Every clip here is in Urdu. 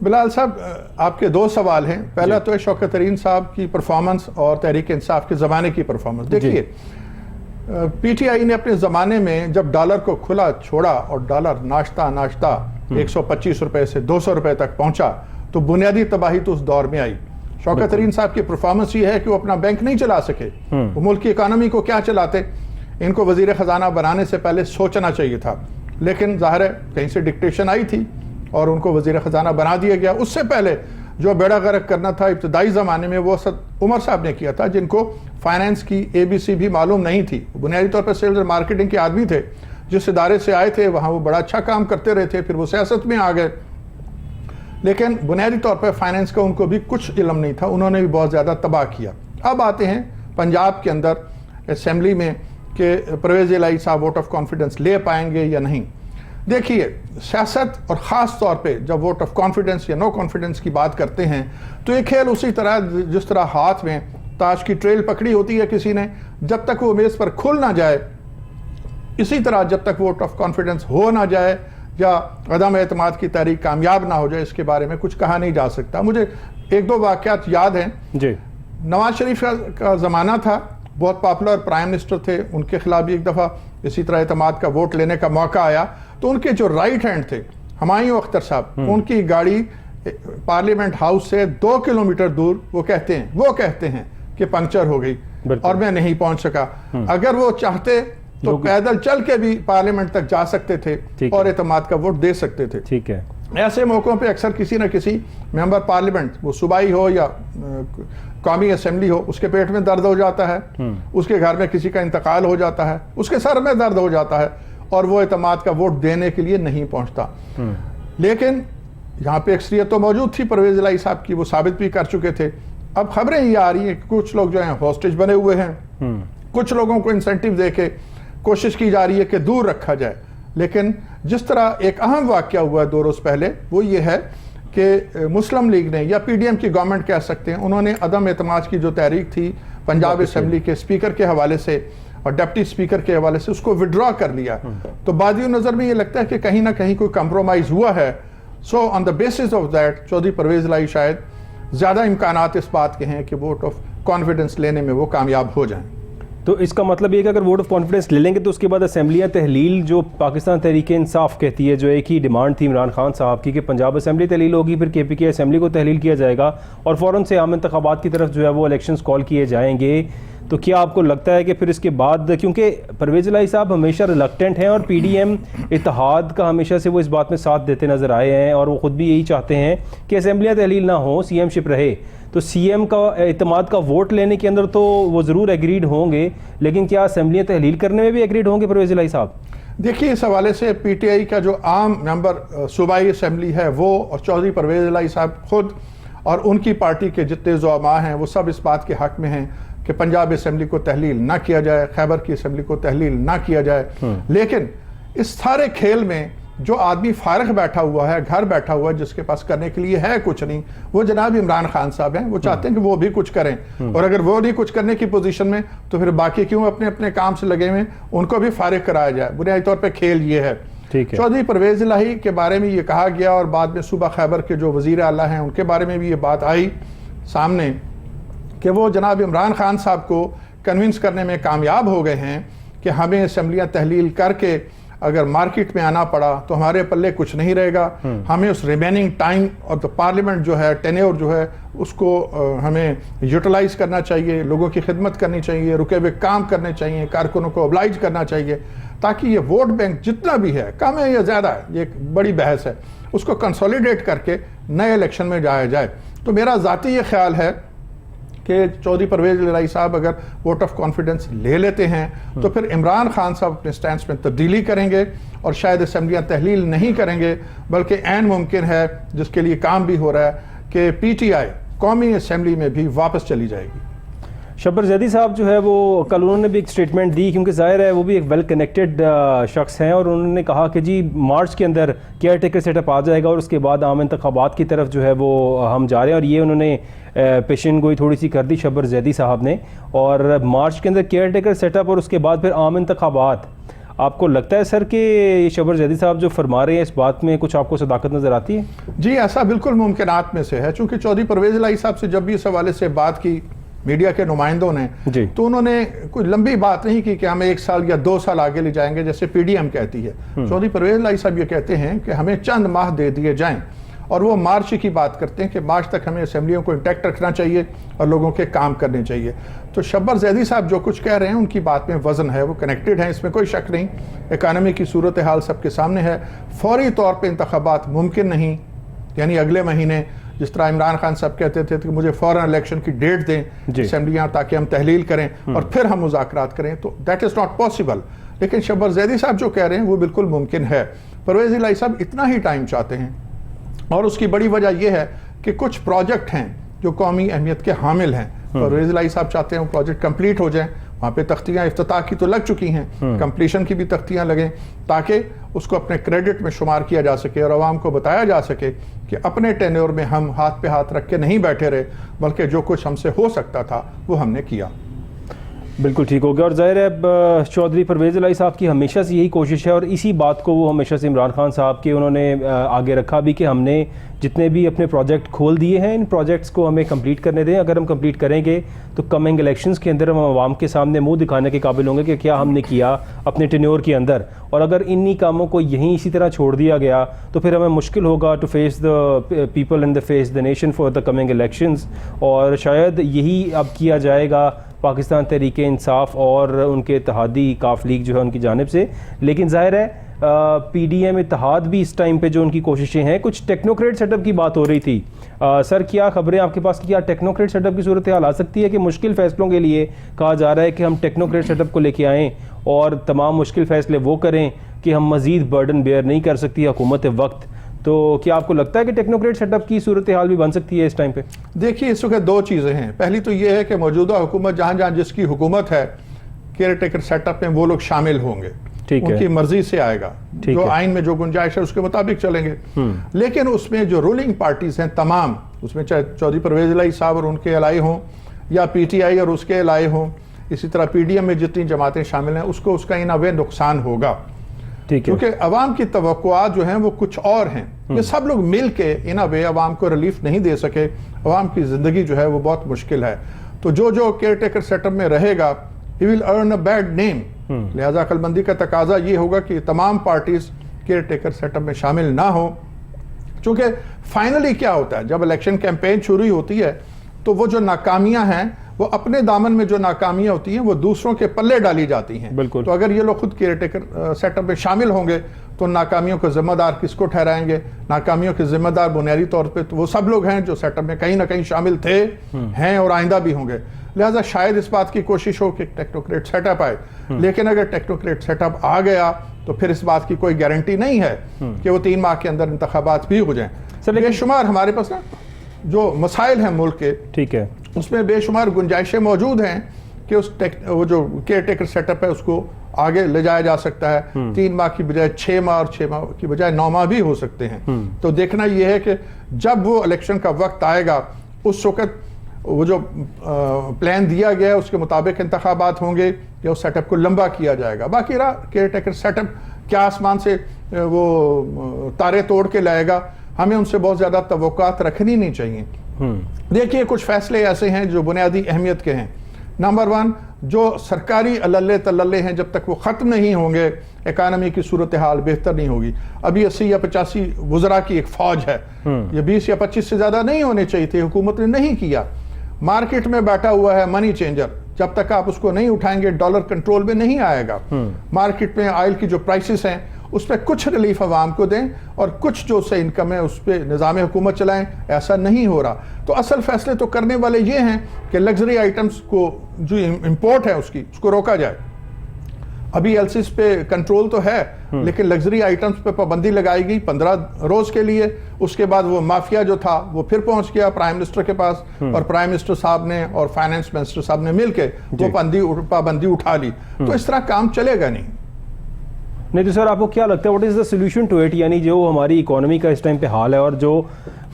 بلال صاحب آپ کے دو سوال ہیں. پہلا تو ہے شوکت ترین صاحب کی پرفارمنس اور تحریک انصاف کے زمانے کی پرفارمنس. دیکھیے پی ٹی آئی نے اپنے زمانے میں جب ڈالر کو کھلا چھوڑا اور ڈالر ناشتہ 125 روپے سے 200 روپے تک پہنچا تو بنیادی تباہی تو اس دور میں آئی. شوکت ترین صاحب کی پرفارمنس یہ ہے کہ وہ اپنا بینک نہیں چلا سکے. وہ ملک کی اکانومی کو کیا چلاتے؟ ان کو وزیر خزانہ بنانے سے پہلے سوچنا چاہیے تھا، لیکن ظاہر ہے کہیں سے ڈکٹیشن آئی تھی اور ان کو وزیر خزانہ بنا دیا گیا. اس سے پہلے جو بیڑا غرق کرنا تھا ابتدائی زمانے میں وہ عمر صاحب نے کیا تھا، جن کو فائنانس کی ABC بھی معلوم نہیں تھی. بنیادی طور پر سیلز اور مارکیٹنگ کے آدمی تھے، جس ادارے سے آئے تھے وہاں وہ بڑا اچھا کام کرتے رہے تھے، پھر وہ سیاست میں آ گئے. لیکن بنیادی طور پر فائنانس کا ان کو بھی کچھ علم نہیں تھا، انہوں نے بھی بہت زیادہ تباہ کیا. اب آتے ہیں پنجاب کے اندر اسمبلی میں کہ پرویز الہی صاحب ووٹ آف کانفیڈنس لے پائیں گے یا نہیں. دیکھیے سیاست اور خاص طور پہ جب ووٹ آف کانفیڈنس یا نو کانفیڈنس کی بات کرتے ہیں تو یہ کھیل اسی طرح جس طرح ہاتھ میں تاش کی ٹریل پکڑی ہوتی ہے کسی نے، جب تک وہ میز پر کھل نہ جائے، اسی طرح جب تک ووٹ آف کانفیڈنس ہو نہ جائے یا عدم اعتماد کی تحریک کامیاب نہ ہو جائے، اس کے بارے میں کچھ کہا نہیں جا سکتا. مجھے ایک دو واقعات یاد ہیں. نواز شریف کا زمانہ تھا، بہت پاپولر پرائم منسٹر تھے، ان کے خلاف بھی ایک دفعہ اسی طرح اعتماد کا ووٹ لینے کا موقع آیا تو ان کے جو رائٹ ہینڈ تھے ہمایوں اختر صاحب، ان کی گاڑی پارلیمنٹ ہاؤس سے 2 کلومیٹر دور وہ کہتے ہیں کہ پنکچر ہو گئی اور میں نہیں پہنچ سکا. اگر وہ چاہتے تو پیدل چل کے بھی پارلیمنٹ تک جا سکتے تھے اور اعتماد کا ووٹ دے سکتے تھے. ٹھیک ہے. ایسے موقعوں پہ اکثر کسی نہ کسی ممبر پارلیمنٹ، وہ صوبائی ہو یا قومی اسمبلی ہو، اس کے پیٹ میں درد ہو جاتا ہے، اس کے گھر میں کسی کا انتقال ہو جاتا ہے، اس کے سر میں درد ہو جاتا ہے اور وہ اعتماد کا ووٹ دینے کے لیے نہیں پہنچتا. لیکن یہاں پہ اکثریت تو موجود تھی پرویز الہی صاحب کی، وہ ثابت بھی کر چکے تھے. اب خبریں یہ آ رہی ہیں کہ کچھ لوگ جو ہیں ہاسٹیج بنے ہوئے ہیں، کچھ لوگوں کو انسینٹیو دے کے کوشش کی جا رہی ہے کہ دور رکھا جائے. لیکن جس طرح ایک اہم واقعہ ہوا ہے 2 روز پہلے، وہ یہ ہے کہ مسلم لیگ نے یا PDM کی گورنمنٹ کہہ سکتے ہیں، انہوں نے عدم اعتماد کی جو تحریک تھی پنجاب اسمبلی کے اسپیکر کے حوالے سے اور ڈپٹی اسپیکر کے حوالے سے، اس کو وڈرا کر لیا. تو بادیوں نظر میں یہ لگتا ہے کہ کہیں نہ کہیں کوئی کمپرومائز ہوا ہے. So on the basis of that Chaudhry Pervaiz Elahi شاید زیادہ امکانات اس بات کے ہیں کہ ووٹ آف کانفیڈنس لینے میں وہ کامیاب ہو جائیں. تو اس کا مطلب یہ کہ اگر ووٹ آف کانفیڈنس لے لیں گے تو اس کے بعد اسمبلیاں تحلیل جو پاکستان تحریک انصاف کہتی ہے، جو ایک ہی ڈیمانڈ تھی عمران خان صاحب کی کہ پنجاب اسمبلی تحلیل ہوگی، پھر KPK اسمبلی کو تحلیل کیا جائے گا اور فوراً سے عام انتخابات کی طرف جو ہے وہ الیکشنز کال کیے جائیں گے. تو کیا آپ کو لگتا ہے کہ پھر اس کے بعد، کیونکہ پرویز الہی صاحب ہمیشہ ریلکٹنٹ ہیں اور PDM اتحاد کا ہمیشہ سے وہ اس بات میں ساتھ دیتے نظر آئے ہیں اور وہ خود بھی یہی چاہتے ہیں کہ اسمبلیاں تحلیل نہ ہوں، CM شپ رہے. تو CM کا اعتماد کا ووٹ لینے کے اندر تو وہ ضرور ایگریڈ ہوں گے، لیکن کیا اسمبلیاں تحلیل کرنے میں بھی ایگریڈ ہوں گے پرویز الہی صاحب؟ دیکھیے اس حوالے سے PTI کا جو عام ممبر صوبائی اسمبلی ہے وہ اور چودھری پرویز الہی صاحب خود اور ان کی پارٹی کے جتنے زعماء ہیں وہ سب اس بات کے حق میں ہیں کہ پنجاب اسمبلی کو تحلیل نہ کیا جائے، خیبر کی اسمبلی کو تحلیل نہ کیا جائے. لیکن اس سارے کھیل میں جو آدمی فارغ بیٹھا ہوا ہے، گھر بیٹھا ہوا ہے، جس کے پاس کرنے کے لیے ہے کچھ نہیں، وہ جناب عمران خان صاحب ہیں. وہ چاہتے ہیں کہ وہ بھی کچھ کریں، اور اگر وہ نہیں کچھ کرنے کی پوزیشن میں تو پھر باقی کیوں اپنے اپنے کام سے لگے ہوئے، ان کو بھی فارغ کرایا جائے. بنیادی طور پہ کھیل یہ ہے. چودھری پرویز الہی کے بارے میں یہ کہا گیا اور بعد میں صوبہ خیبر کے جو وزیر اعلیٰ ہیں ان کے بارے میں بھی یہ بات آئی سامنے کہ وہ جناب عمران خان صاحب کو کنونس کرنے میں کامیاب ہو گئے ہیں کہ ہمیں اسمبلیاں تحلیل کر کے اگر مارکیٹ میں آنا پڑا تو ہمارے پلے کچھ نہیں رہے گا. ہمیں اس ریمیننگ ٹائم اور پارلیمنٹ جو ہے ٹینیور جو ہے اس کو ہمیں یوٹیلائز کرنا چاہیے، لوگوں کی خدمت کرنی چاہیے، رکے ہوئے کام کرنے چاہیے، کارکنوں کو oblige کرنا چاہیے تاکہ یہ ووٹ بینک جتنا بھی ہے، کم ہے یا زیادہ ہے، یہ ایک بڑی بحث ہے، اس کو کنسولیڈیٹ کر کے نئے الیکشن میں جایا جائے. تو میرا ذاتی یہ خیال ہے کہ چودھری پرویز الہی صاحب اگر ووٹ آف کانفیڈنس لے لیتے ہیں تو پھر عمران خان صاحب اپنے سٹینس میں تبدیلی کریں گے اور شاید اسمبلیاں تحلیل نہیں کریں گے، بلکہ عین ممکن ہے جس کے لیے کام بھی ہو رہا ہے کہ PTI قومی اسمبلی میں بھی واپس چلی جائے گی. شبر زیدی صاحب جو ہے وہ کل انہوں نے بھی ایک سٹیٹمنٹ دی، کیونکہ ظاہر ہے وہ بھی ایک ویل کنیکٹڈ شخص ہیں، اور انہوں نے کہا کہ جی مارچ کے اندر کیئر ٹیکر سیٹ اپ آ جائے گا اور اس کے بعد عام انتخابات کی طرف جو ہے وہ ہم جا رہے ہیں. اور یہ انہوں نے پیشن گوئی تھوڑی سی کر دی شبر زیدی صاحب نے، اور مارچ کے اندر کیئر ٹیکر سیٹ اپ اور اس کے بعد پھر عام انتخابات. آپ کو لگتا ہے سر کہ یہ شبر زیدی صاحب جو فرما رہے ہیں اس بات میں کچھ آپ کو صداقت نظر آتی ہے؟ جی ایسا بالکل ممکنات میں سے ہے، چونکہ چودھری پرویز الہی صاحب سے جب بھی اس حوالے سے بات کی میڈیا کے نمائندوں نے تو انہوں نے کوئی لمبی بات نہیں کی کہ ہم 1 سال یا 2 سال آگے لے جائیں گے جیسے پی ڈی ایم کہتی ہے۔ چودھری پرویز الہی صاحب یہ کہتے ہیں کہ ہمیں چند ماہ دے دیے جائیں، اور وہ مارچ کی بات کرتے ہیں کہ مارچ تک ہمیں اسمبلیوں کو انٹیکٹ رکھنا چاہیے اور لوگوں کے کام کرنے چاہیے۔ تو شبر زیدی صاحب جو کچھ کہہ رہے ہیں ان کی بات میں وزن ہے، وہ کنیکٹڈ ہیں، اس میں کوئی شک نہیں۔ اکانومی کی صورتحال سب کے سامنے ہے، فوری طور پہ انتخابات ممکن نہیں، یعنی اگلے مہینے جس طرح عمران خان صاحب کہتے تھے کہ مجھے فوراً الیکشن کی ڈیٹ دیں اسمبلیاں تاکہ ہم تحلیل کریں اور پھر ہم مذاکرات کریں، تو دیٹ از ناٹ پاسبل۔ لیکن شبر زیدی صاحب جو کہہ رہے ہیں وہ بالکل ممکن ہے۔ پرویز الہی صاحب اتنا ہی ٹائم چاہتے ہیں، اور اس کی بڑی وجہ یہ ہے کہ کچھ پروجیکٹ ہیں جو قومی اہمیت کے حامل ہیں، پرویز الہی صاحب چاہتے ہیں وہ پروجیکٹ کمپلیٹ ہو جائیں۔ وہاں پہ تختیاں افتتاح کی تو لگ چکی ہیں، کمپلیشن کی بھی تختیاں لگیں تاکہ اس کو اپنے کریڈٹ میں شمار کیا جا سکے اور عوام کو بتایا جا سکے کہ اپنے ٹینیور میں ہم ہاتھ پہ ہاتھ رکھ کے نہیں بیٹھے رہے، بلکہ جو کچھ ہم سے ہو سکتا تھا وہ ہم نے کیا۔ بالکل ٹھیک ہو گیا، اور ظاہر ہے چودھری پرویز الہی صاحب کی ہمیشہ سے یہی کوشش ہے، اور اسی بات کو وہ ہمیشہ سے عمران خان صاحب کے انہوں نے آگے رکھا بھی کہ ہم نے جتنے بھی اپنے پروجیکٹ کھول دیے ہیں ان پروجیکٹس کو ہمیں کمپلیٹ کرنے دیں، اگر ہم کمپلیٹ کریں گے تو کمنگ الیکشنز کے اندر ہم عوام کے سامنے منہ دکھانے کے قابل ہوں گے کہ کیا ہم نے کیا اپنے ٹینیور کے اندر، اور اگر انہی کاموں کو یہیں اسی طرح چھوڑ دیا گیا تو پھر ہمیں مشکل ہوگا to face the people and the face the nation for the coming elections, اور شاید یہی اب کیا جائے گا پاکستان تحریک انصاف اور ان کے اتحادی کاف لیگ جو ہے ان کی جانب سے۔ لیکن ظاہر ہے پی ڈی ایم اتحاد بھی اس ٹائم پہ جو ان کی کوششیں ہیں، کچھ ٹیکنوکریٹ سیٹ اپ کی بات ہو رہی تھی سر، کیا خبریں آپ کے پاس کیا ٹیکنوکریٹ سیٹ اپ کی صورتحال آ سکتی ہے کہ مشکل فیصلوں کے لیے کہا جا رہا ہے کہ ہم ٹیکنوکریٹ سیٹ اپ کو لے کے آئیں اور تمام مشکل فیصلے وہ کریں کہ ہم مزید برڈن بیئر نہیں کر سکتی حکومت وقت، تو کیا آپ کو لگتا ہے کہ ٹیکنوکریٹ سیٹ اپ کی صورتحال بھی بن سکتی ہے اس ٹائم پہ؟ دیکھیے اس وقت 2 چیزیں ہیں، پہلی تو یہ ہے کہ موجودہ حکومت جہاں جہاں جس کی حکومت ہے کیئر ٹیکر سیٹ اپ میں وہ لوگ شامل ہوں گے، ان کی مرضی سے آئے گا، جو آئین میں جو گنجائش ہے اس کے مطابق چلیں گے۔ لیکن اس میں جو رولنگ پارٹیز ہیں تمام، اس میں چاہے چودھری پرویز الہی صاحب اور ان کے الائی ہوں یا پی ٹی آئی اور اس کے الائی ہوں، اسی طرح پی ڈی ایم میں جتنی جماعتیں شامل ہیں اس کو اس کا ان اے وے نقصان ہوگا، کیونکہ عوام کی توقعات جو ہیں وہ کچھ اور ہیں۔ یہ سب لوگ مل کے ان اے وے عوام کو ریلیف نہیں دے سکے، عوام کی زندگی جو ہے وہ بہت مشکل ہے، تو جو کیئر ٹیکر سیٹ اپ میں رہے گا he will earn a bad name۔ لہذا عقل مندی کا تقاضا یہ ہوگا کہ تمام parties caretaker set up میں شامل نہ ہوں، چونکہ فائنلی کیا ہوتا ہے جب الیکشن کیمپین شروع ہوتی ہے تو وہ جو ناکامیاں ہیں وہ اپنے دامن میں جو ناکامیاں ہوتی ہیں وہ دوسروں کے پلے ڈالی جاتی ہیں۔ تو اگر یہ لوگ خود کیئر ٹیکر سیٹ اپ میں شامل ہوں گے تو ناکامیوں کو ذمہ دار کس کو ٹھہرائیں گے؟ ناکامیوں کے ذمہ دار بنیادی طور پہ تو وہ سب لوگ ہیں جو سیٹ اپ میں کہیں نہ کہیں شامل تھے، ہیں اور آئندہ بھی ہوں گے۔ لہٰذا شاید اس بات کی کوشش ہو کہ ٹیکنوکریٹ سیٹ اپ آئے، لیکن اگر ٹیکنوکریٹ سیٹ اپ آ گیا تو پھر اس بات کی کوئی گارنٹی نہیں ہے کہ وہ 3 ماہ کے اندر انتخابات بھی ہو جائیں۔ بے شمار ہمارے پاس نا جو مسائل ہیں ملک کے، ٹھیک ہے، اس میں بے شمار گنجائشیں موجود ہیں کہ وہ جو کیئر ٹیکر سیٹ اپ ہے اس کو آگے لے جایا جا سکتا ہے، 3 ماہ کی بجائے 6 ماہ اور 6 ماہ کی بجائے 9 ماہ بھی ہو سکتے ہیں۔ تو دیکھنا یہ ہے کہ جب وہ الیکشن کا وقت آئے گا اس وقت وہ جو پلان دیا گیا ہے اس کے مطابق انتخابات ہوں گے یا اس سیٹ اپ کو لمبا کیا جائے گا۔ باقی رہا کیئر ٹیکر سیٹ اپ کیا آسمان سے وہ تارے توڑ کے لائے گا، ہمیں ان سے بہت زیادہ توقعات رکھنی نہیں چاہیے۔ دیکھیے کچھ فیصلے ایسے ہیں جو بنیادی اہمیت کے ہیں۔ نمبر 1، جو سرکاری عللے تللے ہیں جب تک وہ ختم نہیں ہوں گے اکانومی کی صورتحال بہتر نہیں ہوگی۔ ابھی 80 یا 85 وزراء کی ایک فوج ہے، یہ 20 یا 25 سے زیادہ نہیں ہونے چاہیے تھے، حکومت نے نہیں کیا۔ مارکیٹ میں بیٹھا ہوا ہے منی چینجر، جب تک آپ اس کو نہیں اٹھائیں گے ڈالر کنٹرول میں نہیں آئے گا۔ مارکیٹ میں آئل کی جو پرائسز ہیں اس پہ کچھ ریلیف عوام کو دیں اور کچھ جو سے انکم ہے اس پہ نظام حکومت چلائیں، ایسا نہیں ہو رہا۔ تو اصل فیصلے تو کرنے والے یہ ہیں کہ لگژری آئٹمز کو جو امپورٹ ہے اس کو روکا جائے۔ ابھی ایلسیز پہ کنٹرول تو ہے لیکن لگژری آئٹمز پہ پابندی لگائی گئی 15 روز کے لیے، اس کے بعد وہ مافیا جو تھا وہ پھر پہنچ گیا پرائم منسٹر کے پاس اور پرائم منسٹر صاحب نے اور فائنانس منسٹر صاحب نے مل کے وہ پابندی اٹھا لی۔ تو اس طرح کام چلے گا نہیں۔ تو سر آپ کو کیا لگتا ہے what is the solution to it, یعنی جو ہماری اکانومی کا اس ٹائم پہ حال ہے اور جو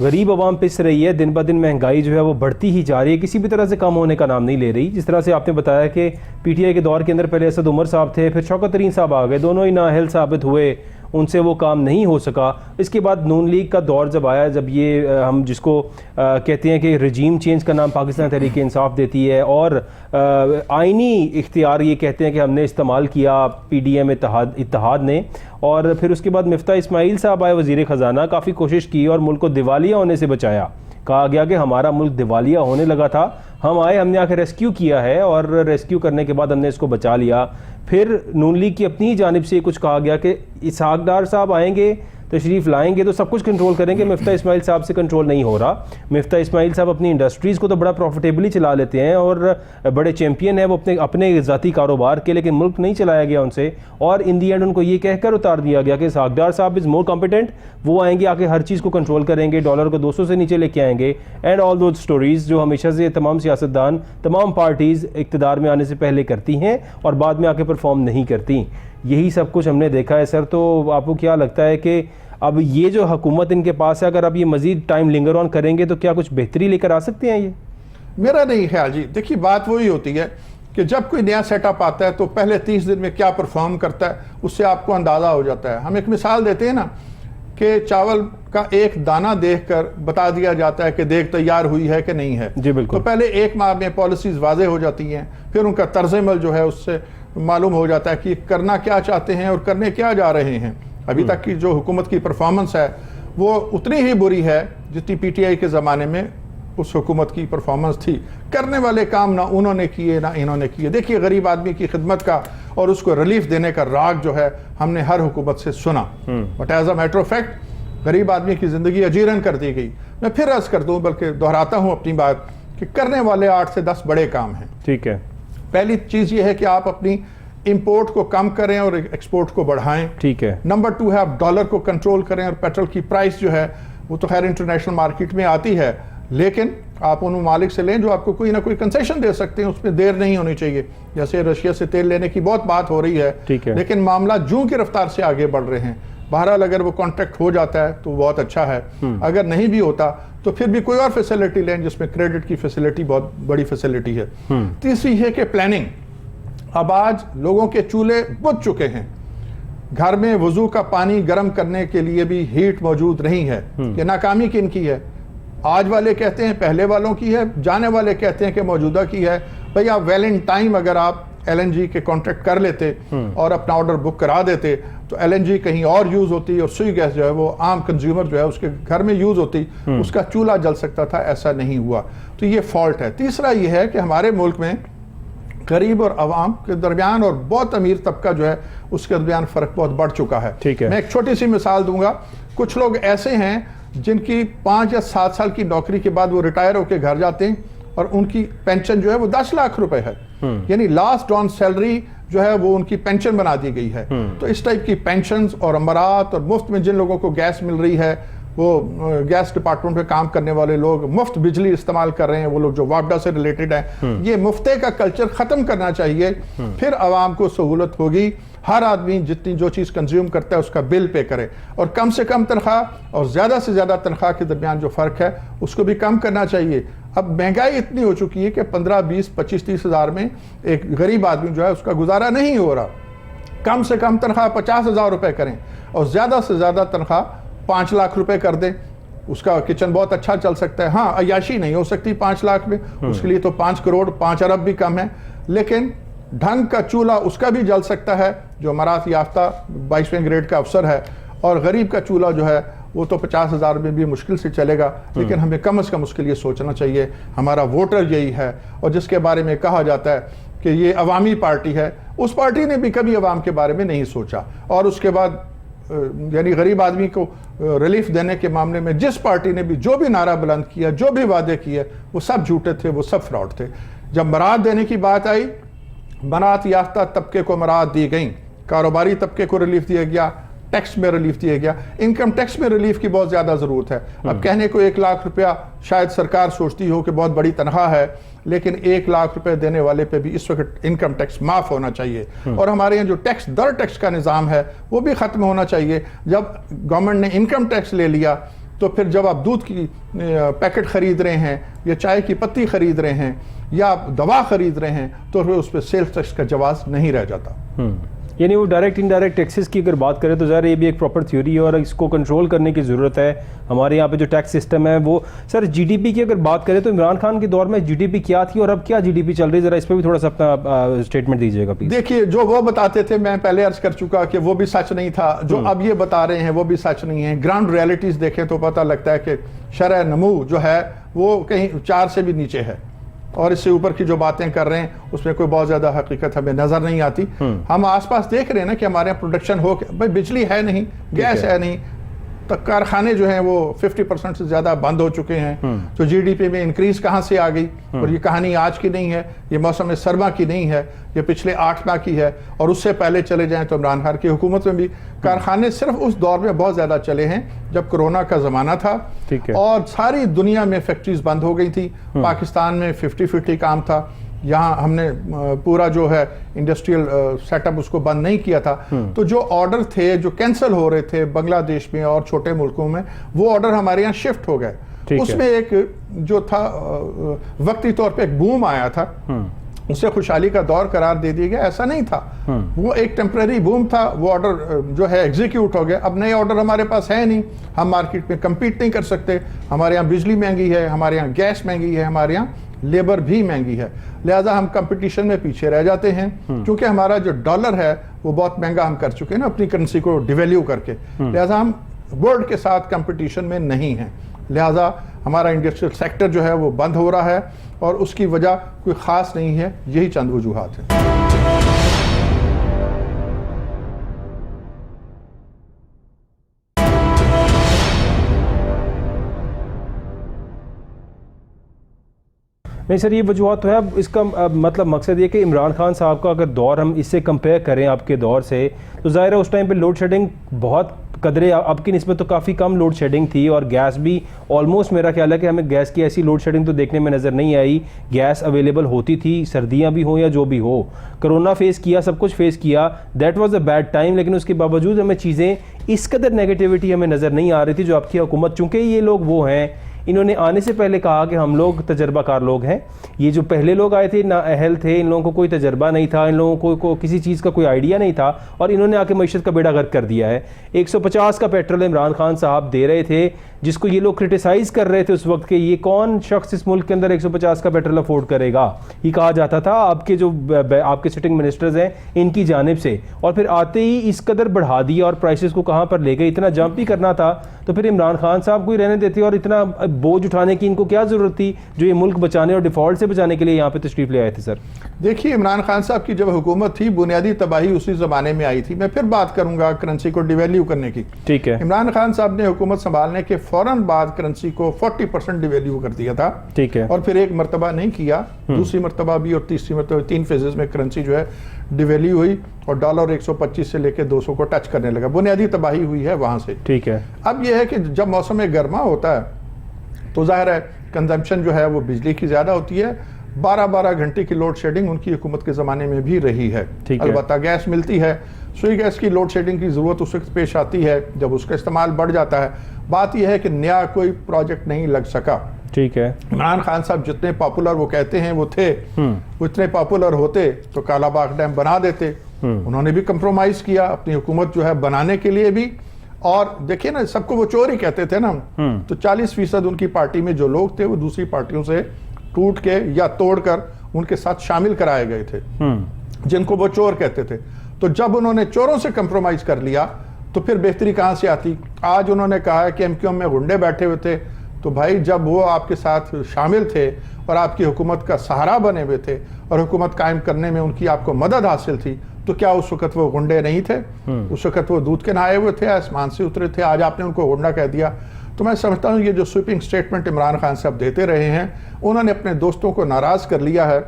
غریب عوام پس رہی ہے، دن بہ دن مہنگائی جو ہے وہ بڑھتی ہی جا رہی ہے، کسی بھی طرح سے کم ہونے کا نام نہیں لے رہی. جس طرح سے آپ نے بتایا کہ پی ٹی آئی کے دور کے اندر پہلے اسد عمر صاحب تھے، پھر شوکت ترین صاحب آ گئے، دونوں ہی نااہل ثابت ہوئے، ان سے وہ کام نہیں ہو سکا. اس کے بعد نون لیگ کا دور جب آیا، جب یہ ہم جس کو کہتے ہیں کہ رجیم چینج کا نام پاکستان تحریک انصاف دیتی ہے، اور آئینی اختیار یہ کہتے ہیں کہ ہم نے استعمال کیا پی ڈی ایم اتحاد نے، اور پھر اس کے بعد مفتاح اسماعیل صاحب آئے وزیر خزانہ، کافی کوشش کی اور ملک کو دیوالیہ ہونے سے بچایا. کہا گیا کہ ہمارا ملک دیوالیہ ہونے لگا تھا، ہم آئے، ہم نے آ کے ریسکیو کیا ہے، اور ریسکیو کرنے کے بعد ہم نے اس کو بچا لیا. پھر نون لیگ کی اپنی جانب سے کچھ کہا گیا کہ اسحاق ڈار صاحب آئیں گے، تشریف لائیں گے تو سب کچھ کنٹرول کریں گے. مفتاح اسماعیل صاحب سے کنٹرول نہیں ہو رہا. مفتاح اسماعیل صاحب اپنی انڈسٹریز کو تو بڑا پروفیٹیبلی چلا لیتے ہیں اور بڑے چیمپئن ہیں وہ اپنے ذاتی کاروبار کے، لیکن ملک نہیں چلایا گیا ان سے، اور ان دی اینڈ ان کو یہ کہہ کر اتار دیا گیا کہ اسحاق ڈار صاحب از مور کمپیٹنٹ، وہ آئیں گے، آ کے ہر چیز کو کنٹرول کریں گے، ڈالر کو 200 سے نیچے لے کے آئیں گے. اینڈ آل دوز سٹوریز جو ہمیشہ سے تمام سیاستدان، تمام پارٹیز اقتدار میں آنے سے پہلے کرتی ہیں اور بعد میں آ کے پرفارم نہیں کرتی. یہی سب کچھ ہم نے دیکھا ہے سر. تو آپ کو کیا لگتا ہے کہ اب یہ جو حکومت ان کے پاس ہے، اگر اب یہ مزید ٹائم لنگر آن کریں گے تو کیا کچھ بہتری لے کر آ سکتے ہیں؟ یہ میرا نہیں خیال جی. دیکھیے بات وہی ہوتی ہے کہ جب کوئی نیا سیٹ اپ آتا ہے تو پہلے 30 دن میں کیا پرفارم کرتا ہے اس سے آپ کو اندازہ ہو جاتا ہے. ہم ایک مثال دیتے ہیں نا کہ چاول کا ایک دانہ دیکھ کر بتا دیا جاتا ہے کہ دیکھ تیار ہوئی ہے کہ نہیں ہے. جی بالکل. تو پہلے ایک ماہ میں پالیسیز واضح ہو جاتی ہیں، پھر ان کا طرز عمل جو ہے اس سے معلوم ہو جاتا ہے کہ کرنا کیا چاہتے ہیں اور کرنے کیا جا رہے ہیں. ابھی تک کی جو حکومت کی پرفارمنس ہے وہ اتنی ہی بری ہے جتنی پی ٹی آئی کے زمانے میں اس حکومت کی پرفارمنس تھی. کرنے والے کام نہ انہوں نے کیے نہ انہوں نے کیے. دیکھیے غریب آدمی کی خدمت کا اور اس کو ریلیف دینے کا راگ جو ہے ہم نے ہر حکومت سے سنا، but as a matter of fact غریب آدمی کی زندگی اجیرن کر دی گئی. میں پھر عرض کر دوں، بلکہ دہراتا ہوں اپنی بات، کہ کرنے والے 8 سے 10 بڑے کام ہیں. ٹھیک ہے. پہلی چیز یہ ہے کہ آپ اپنی امپورٹ کو کم کریں اور ایکسپورٹ کو بڑھائیں. ٹھیک ہے. نمبر 2 ہے آپ ڈالر کو کنٹرول کریں، اور پیٹرول کی پرائس جو ہے وہ تو خیر انٹرنیشنل مارکیٹ میں آتی ہے، لیکن آپ ان ممالک سے لیں جو آپ کو کوئی نہ کوئی کنسیشن دے سکتے ہیں، اس میں دیر نہیں ہونی چاہیے. جیسے رشیا سے تیل لینے کی بہت بات ہو رہی ہے، لیکن معاملات جوں کی رفتار سے آگے بڑھ رہے ہیں. بہرحال اگر وہ کانٹریکٹ ہو جاتا ہے تو بہت اچھا ہے، اگر نہیں بھی ہوتا تو پھر بھی کوئی اور فیسلٹی لیں جس میں کریڈٹ کی فیسلٹی بہت بڑی فیسلٹی ہے. تیسری ہے کہ پلاننگ. اب آج لوگوں کے چولہے بجھ چکے ہیں، گھر میں وضو کا پانی گرم کرنے کے لیے بھی ہیٹ موجود نہیں ہے. یہ ناکامی کن کی ہے؟ آج والے کہتے ہیں پہلے والوں کی ہے، جانے والے کہتے ہیں کہ موجودہ کی ہے. بھئی آپ ویل ان ٹائم اگر آپ ایل این جی کے کانٹریکٹ کر لیتے اور اپنا آرڈر بک کرا دیتے تو ایل این جی کہیں اور یوز ہوتی اور سوئی گیس جو ہے وہ عام کنزیومر جو ہے اس کے گھر میں یوز ہوتی، اس کا چولہا جل سکتا تھا. ایسا نہیں ہوا، تو یہ فالٹ ہے. تیسرا یہ ہے کہ ہمارے ملک میں غریب اور عوام کے درمیان اور بہت امیر طبقہ جو ہے اس کے درمیان فرق بہت بڑھ چکا ہے. میں ایک چھوٹی سی مثال دوں گا. کچھ لوگ ایسے ہیں جن کی 5 یا 7 سال کی نوکری کے بعد وہ ریٹائر ہو کے گھر جاتے ہیں اور ان کی پینشن جو ہے وہ 10 لاکھ روپے ہے. یعنی لاسٹ آن سیلری جو ہے وہ ان کی پینشن بنا دی گئی ہے. تو اس ٹائپ کی پینشنز اور امرات اور مفت میں جن لوگوں کو گیس مل رہی ہے، وہ گیس ڈپارٹمنٹ پہ کام کرنے والے لوگ مفت بجلی استعمال کر رہے ہیں، وہ لوگ جو واپڈا سے ریلیٹڈ ہیں، یہ مفتے کا کلچر ختم کرنا چاہیے. پھر عوام کو سہولت ہوگی. ہر آدمی جتنی جو چیز کنزیوم کرتا ہے اس کا بل پے کرے، اور کم سے کم تنخواہ اور زیادہ سے زیادہ تنخواہ کے درمیان جو فرق ہے اس کو بھی کم کرنا چاہیے. اب مہنگائی اتنی ہو چکی ہے کہ 15, 20, 25, 30 ہزار میں ایک غریب آدمی جو ہے اس کا گزارا نہیں ہو رہا. کم سے کم تنخواہ 50,000 روپے کریں اور زیادہ سے زیادہ تنخواہ 5 لاکھ روپے کر دیں. اس کا کچن بہت اچھا چل سکتا ہے. ہاں عیاشی نہیں ہو سکتی 5 لاکھ میں، اس کے لیے تو 5 کروڑ 5 ارب بھی کم ہے، لیکن ڈھنگ کا چولہا اس کا بھی جل سکتا ہے جو مرات یافتہ 22ویں گریڈ کا افسر ہے، اور غریب کا چولہا جو ہے وہ تو 50,000 میں بھی مشکل سے چلے گا. لیکن ہمیں کم از کم اس کے لیے سوچنا چاہیے. ہمارا ووٹر یہی ہے، اور جس کے بارے میں کہا جاتا ہے کہ یہ عوامی پارٹی ہے، اس پارٹی نے بھی کبھی عوام کے بارے میں نہیں سوچا. اور اس کے بعد یعنی غریب آدمی کو ریلیف دینے کے معاملے میں جس پارٹی نے بھی جو بھی نعرہ بلند کیا، جو بھی وعدے کیے، وہ سب جھوٹے تھے، وہ سب فراڈ تھے. جب مراعات دینے کی بات آئی، مراعات یافتہ طبقے کو مراعات دی گئیں، کاروباری طبقے کو ریلیف دیا گیا، ٹیکس میں ریلیف دیا گیا. انکم ٹیکس میں ریلیف کی بہت زیادہ ضرورت ہے. اب کہنے کو 1 لاکھ روپیہ شاید سرکار سوچتی ہو کہ بہت بڑی تنخواہ ہے، لیکن 1 لاکھ روپے دینے والے پہ بھی اس وقت انکم ٹیکس معاف ہونا چاہیے. اور ہمارے یہاں جو ٹیکس در ٹیکس کا نظام ہے وہ بھی ختم ہونا چاہیے. جب گورنمنٹ نے انکم ٹیکس لے لیا تو پھر جب آپ دودھ کی پیکٹ خرید رہے ہیں یا چائے کی پتی خرید رہے ہیں یا آپ دوا خرید رہے ہیں تو پھر اس پہ سیلز ٹیکس کا جواز نہیں رہ جاتا. یعنی وہ ڈائریکٹ انڈائریکٹ ٹیکسز کی اگر بات کریں تو ظاہر یہ بھی ایک پراپر تھیوری ہے اور اس کو کنٹرول کرنے کی ضرورت ہے. ہمارے یہاں پہ جو ٹیکس سسٹم ہے وہ سر جی ڈی پی کی اگر بات کریں تو عمران خان کے دور میں جی ڈی پی کیا تھی اور اب کیا جی ڈی پی چل رہی ہے, ذرا اس پہ بھی تھوڑا سا اپنا اسٹیٹمنٹ دیجیے گا پلیز. دیکھیے جو وہ بتاتے تھے میں پہلے عرض کر چکا کہ وہ بھی سچ نہیں تھا, جو اب یہ بتا رہے ہیں وہ بھی سچ نہیں ہے. گراؤنڈ ریئلٹیز دیکھیں تو پتہ لگتا ہے کہ شرح نمو جو ہے وہ کہیں 4 سے بھی نیچے ہے, اور اس سے اوپر کی جو باتیں کر رہے ہیں اس میں کوئی بہت زیادہ حقیقت ہمیں نظر نہیں آتی. ہم آس پاس دیکھ رہے ہیں نا کہ ہمارے یہاں پروڈکشن ہو کے بھائی بجلی ہے نہیں, گیس ہے نہیں, تو کارخانے جو ہیں وہ 50% سے زیادہ بند ہو چکے ہیں. تو جی ڈی پی میں انکریز کہاں سے آ گئی؟ اور یہ کہانی آج کی نہیں ہے, یہ موسم سرما کی نہیں ہے, یہ پچھلے 8 ماہ کی ہے. اور اس سے پہلے چلے جائیں تو عمران خان کی حکومت میں بھی کارخانے صرف اس دور میں بہت زیادہ چلے ہیں جب کرونا کا زمانہ تھا اور ساری دنیا میں فیکٹریز بند ہو گئی تھی. پاکستان میں 50-50 کام تھا, یہاں ہم نے پورا جو ہے انڈسٹریل سیٹ اپ اس کو بند نہیں کیا تھا. تو جو آرڈر تھے جو کینسل ہو رہے تھے بنگلہ دیش میں اور چھوٹے ملکوں میں, وہ آرڈر ہمارے یہاں شفٹ ہو گئے. اس میں ایک جو تھا وقتی طور پہ ایک بوم آیا تھا, اسے خوشحالی کا دور قرار دے دیا گیا, ایسا نہیں تھا. وہ ایک ٹیمپرری بوم تھا, وہ آرڈر جو ہے ایگزیکیوٹ ہو گیا. اب نئے آرڈر ہمارے پاس ہے نہیں, ہم مارکیٹ میں کمپیٹ نہیں کر سکتے. ہمارے یہاں بجلی مہنگی ہے, ہمارے یہاں گیس مہنگی ہے, ہمارے یہاں لیبر بھی مہنگی ہے. لہٰذا ہم کمپٹیشن میں پیچھے رہ جاتے ہیں کیونکہ ہمارا جو ڈالر ہے وہ بہت مہنگا ہم کر چکے ہیں نا اپنی کرنسی کو ڈیویلیو کر کے. لہٰذا ہم ورلڈ کے ساتھ کمپٹیشن میں نہیں ہیں. لہٰذا ہمارا انڈسٹریل سیکٹر جو ہے وہ بند ہو رہا ہے اور اس کی وجہ کوئی خاص نہیں ہے, یہی چند وجوہات ہیں. نہیں سر, یہ وجوہات تو ہے. اب اس کا مطلب مقصد یہ کہ عمران خان صاحب کا اگر دور ہم اس سے کمپیئر کریں آپ کے دور سے, تو ظاہر ہے اس ٹائم پہ لوڈ شیڈنگ بہت قدرے اب کی نسبت تو کافی کم لوڈ شیڈنگ تھی, اور گیس بھی آلموسٹ میرا خیال ہے کہ ہمیں گیس کی ایسی لوڈ شیڈنگ تو دیکھنے میں نظر نہیں آئی. گیس اویلیبل ہوتی تھی, سردیاں بھی ہوں یا جو بھی ہو. کرونا فیس کیا, سب کچھ فیس کیا, that was a bad time, لیکن اس کے باوجود ہمیں چیزیں اس قدر نیگیٹیوٹی ہمیں نظر نہیں آ رہی تھی جو آپ کی حکومت. چونکہ یہ لوگ وہ ہیں, انہوں نے آنے سے پہلے کہا کہ ہم لوگ تجربہ کار لوگ ہیں. یہ جو پہلے لوگ آئے تھے نااہل تھے, ان لوگوں کو کوئی تجربہ نہیں تھا, ان لوگوں کو کسی چیز کا کوئی آئیڈیا نہیں تھا, اور انہوں نے آ کے معیشت کا بیڑا غرق کر دیا ہے. 150 کا پیٹرول عمران خان صاحب دے رہے تھے, جس کو یہ لوگ کرٹیسائز کر رہے تھے اس وقت کہ یہ کون شخص اس ملک کے اندر 150 کا پیٹرول افورڈ کرے گا, یہ کہا جاتا تھا آپ کے جو آپ کے سٹنگ منسٹرز ہیں ان کی جانب سے. اور پھر آتے ہی اس قدر بڑھا دیا اور پرائسز کو کہاں پر لے گئے. اتنا جمپ ہی کرنا تھا تو پھر عمران خان صاحب کو ہی رہنے دیتے, اور اتنا بوجھ اٹھانے کی ان کو کیا ضرورت تھی جو یہ ملک بچانے اور ڈیفالٹ سے بچانے کے لیے یہاں پہ تشریف لے آئے تھے. سر دیکھیے, عمران خان صاحب کی جب حکومت تھی بنیادی تباہی اسی زمانے میں آئی تھی. میں پھر بات کروں گا کرنسی کو ڈیویلیو کرنے کی. ٹھیک ہے. عمران خان صاحب نے حکومت سنبھالنے کے فوراً بعد کرنسی کو 40% ڈیویلیو کر دیا تھا. ٹھیک ہے. اور پھر ایک مرتبہ نہیں کیا, دوسری مرتبہ بھی اور تیسری مرتبہ, 3 فیزز میں کرنسی جو ہے ڈیویلیو ہوئی اور ڈالر 125 سے لے کے 200 کو ٹچ کرنے لگا. بنیادی تباہی ہوئی ہے وہاں سے. ٹھیک ہے. اب یہ ہے کہ جب موسم گرما ہوتا ہے تو ظاہر ہے کنزمپشن جو ہے وہ بجلی کی زیادہ ہوتی ہے. 12 گھنٹے کی لوڈ شیڈنگ ان کی حکومت کے زمانے میں بھی رہی ہے. البتہ گیس ملتی ہے, سوئی گیس کی لوڈ شیڈنگ کی ضرورت اس وقت پیش آتی ہے جب اس کا استعمال بڑھ جاتا ہے. بات یہ ہے کہ نیا کوئی پروجیکٹ نہیں لگ سکا. ٹھیک ہے. عمران خان صاحب جتنے پاپولر وہ کہتے ہیں وہ تھے, وہ اتنے پاپولر ہوتے تو کالا باغ ڈیم بنا دیتے. انہوں نے بھی کمپرومائز کیا اپنی حکومت جو ہے بنانے کے لیے بھی. اور دیکھیں نا, سب کو وہ چور ہی کہتے تھے نا, تو 40% ان کی پارٹی میں جو لوگ تھے وہ دوسری پارٹیوں سے ٹوٹ کے یا توڑ کر ان کے ساتھ شامل کرائے گئے تھے, جن کو وہ چور کہتے تھے. تو جب انہوں نے چوروں سے کمپرومائز کر لیا تو پھر بہتری کہاں سے آتی؟ آج انہوں نے کہا ہے کہ ایم کیو ایم میں غنڈے بیٹھے ہوئے تھے, تو بھائی جب وہ آپ کے ساتھ شامل تھے اور آپ کی حکومت کا سہارا بنے ہوئے تھے اور حکومت قائم کرنے میں ان کی آپ کو مدد حاصل تھی, تو کیا اس وقت وہ غنڈے نہیں تھے؟ اس وقت وہ دودھ کے نہائے ہوئے تھے, آسمان سے اترے تھے. آج آپ نے ان کو غنڈا کہہ دیا. تو میں سمجھتا ہوں یہ جو سویپنگ سٹیٹمنٹ عمران خان صاحب دیتے رہے ہیں, انہوں نے اپنے دوستوں کو ناراض کر لیا ہے,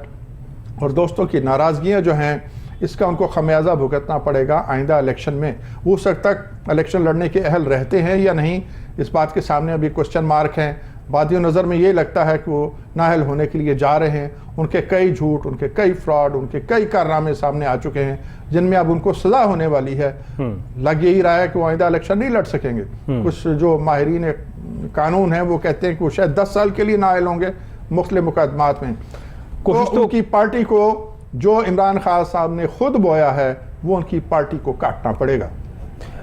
اور دوستوں کی ناراضگیاں جو ہیں اس کا ان کو خمیازہ بھگتنا پڑے گا آئندہ الیکشن میں. وہ اس وقت تک الیکشن لڑنے کے اہل رہتے ہیں یا نہیں, اس بات کے سامنے ابھی کوسچن مارک ہیں. بادی نظر میں یہ لگتا ہے کہ وہ نااہل ہونے کے لیے جا رہے ہیں. ان کے کئی جھوٹ, ان کے کئی فراڈ, ان کے کئی کارنامے سامنے آ چکے ہیں جن میں اب ان کو سزا ہونے والی ہے. لگ یہی رہا ہے کہ وہ آئندہ الیکشن نہیں لڑ سکیں گے. کچھ جو ماہرین قانون ہیں وہ کہتے ہیں کہ وہ شاید 10 سال کے لیے نااہل ہوں گے مختلف مقدمات میں. تو ان کی پارٹی کو جو عمران خان صاحب نے خود بویا ہے وہ ان کی پارٹی کو کاٹنا پڑے گا.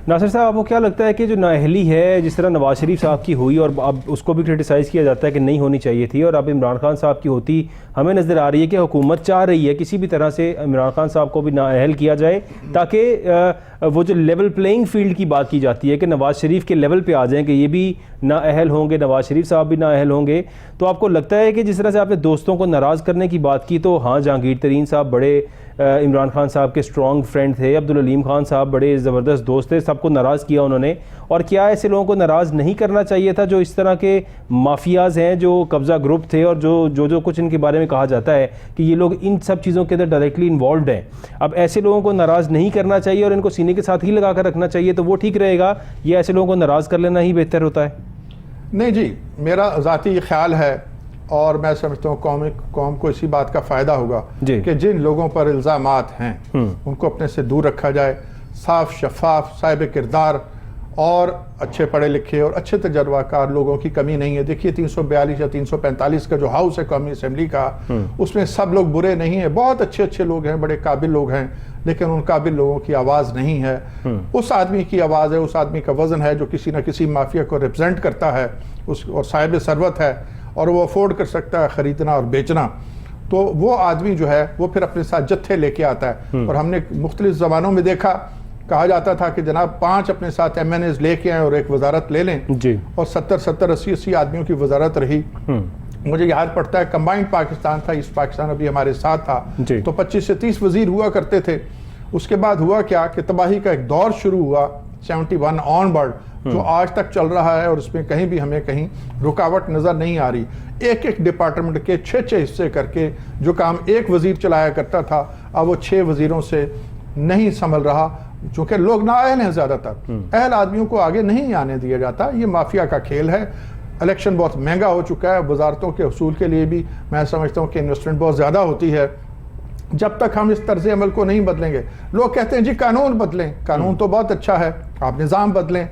ناصر صاحب آپ کو کیا لگتا ہے کہ جو نااہلی ہے جس طرح نواز شریف صاحب کی ہوئی اور اب اس کو بھی کرٹیسائز کیا جاتا ہے کہ نہیں ہونی چاہیے تھی, اور اب عمران خان صاحب کی ہوتی ہمیں نظر آ رہی ہے کہ حکومت چاہ رہی ہے کسی بھی طرح سے عمران خان صاحب کو بھی نااہل کیا جائے تاکہ وہ جو لیول پلینگ فیلڈ کی بات کی جاتی ہے کہ نواز شریف کے لیول پہ آ جائیں کہ یہ بھی نااہل ہوں گے, نواز شریف صاحب بھی نااہل ہوں گے. تو آپ کو لگتا ہے کہ جس طرح سے آپ نے دوستوں کو ناراض کرنے کی بات کی تو ہاں جہانگیر ترین صاحب بڑے عمران خان صاحب کے اسٹرانگ فرینڈ تھے, عبدالعلیم خان صاحب بڑے زبردست دوست تھے, سب کو ناراض کیا انہوں نے, اور کیا ایسے لوگوں کو ناراض نہیں کرنا چاہیے تھا جو اس طرح کے مافیاز ہیں جو قبضہ گروپ تھے اور جو کچھ ان کے بارے میں کہا جاتا ہے کہ یہ لوگ ان سب چیزوں کے اندر ڈائریکٹلی انوالوڈ ہیں. اب ایسے لوگوں کو ناراض نہیں کرنا چاہیے اور ان کو سینے کے ساتھ ہی لگا کر رکھنا چاہیے تو وہ ٹھیک رہے گا, یہ ایسے لوگوں کو ناراض کر لینا ہی بہتر ہوتا ہے؟ نہیں جی, میرا ذاتی خیال ہے اور میں سمجھتا ہوں قوم کو اسی بات کا فائدہ ہوگا کہ جن لوگوں پر الزامات ہیں ان کو اپنے سے دور رکھا جائے. صاف شفاف صاحب کردار اور اچھے پڑھے لکھے اور اچھے تجربہ کار لوگوں کی کمی نہیں ہے. دیکھیے 342 یا 345 کا جو ہاؤس ہے قومی اسمبلی کا, اس میں سب لوگ برے نہیں ہیں, بہت اچھے لوگ ہیں, بڑے قابل لوگ ہیں, لیکن ان قابل لوگوں کی آواز نہیں ہے. اس آدمی کی آواز ہے, اس آدمی کا وزن ہے جو کسی نہ کسی مافیا کو ریپرزینٹ کرتا ہے اور صاحب ثروت ہے اور وہ افورڈ کر سکتا ہے خریدنا اور بیچنا. تو وہ آدمی جو ہے وہ پھر اپنے ساتھ جتھے لے کے آتا ہے. اور ہم نے مختلف زمانوں میں دیکھا, کہا جاتا تھا کہ جناب 5 اپنے ساتھ ایم این ایز لے کے آئیں اور ایک وزارت لے لیں, اور 70-80 آدمیوں کی وزارت رہی. مجھے یاد پڑتا ہے کمبائنڈ پاکستان تھا, ایسٹ پاکستان ابھی ہمارے ساتھ تھا, تو 25 سے 30 وزیر ہوا کرتے تھے. اس کے بعد ہوا کیا کہ تباہی کا ایک دور شروع ہوا 71 آن برڈ, جو آج تک چل رہا ہے, اور اس میں کہیں بھی ہمیں کہیں رکاوٹ نظر نہیں آ رہی. ایک ڈپارٹمنٹ کے 6 حصے کر کے جو کام ایک وزیر چلایا کرتا تھا اب وہ 6 وزیروں سے نہیں سنبھل رہا, چونکہ لوگ نااہل ہیں. زیادہ تر اہل آدمیوں کو آگے نہیں آنے دیا جاتا. یہ مافیا کا کھیل ہے. الیکشن بہت مہنگا ہو چکا ہے, وزارتوں کے حصول کے لیے بھی میں سمجھتا ہوں کہ انویسٹمنٹ بہت زیادہ ہوتی ہے. جب تک ہم اس طرز عمل کو نہیں بدلیں گے, لوگ کہتے ہیں جی قانون بدلیں, قانون تو بہت اچھا ہے, آپ نظام بدلیں.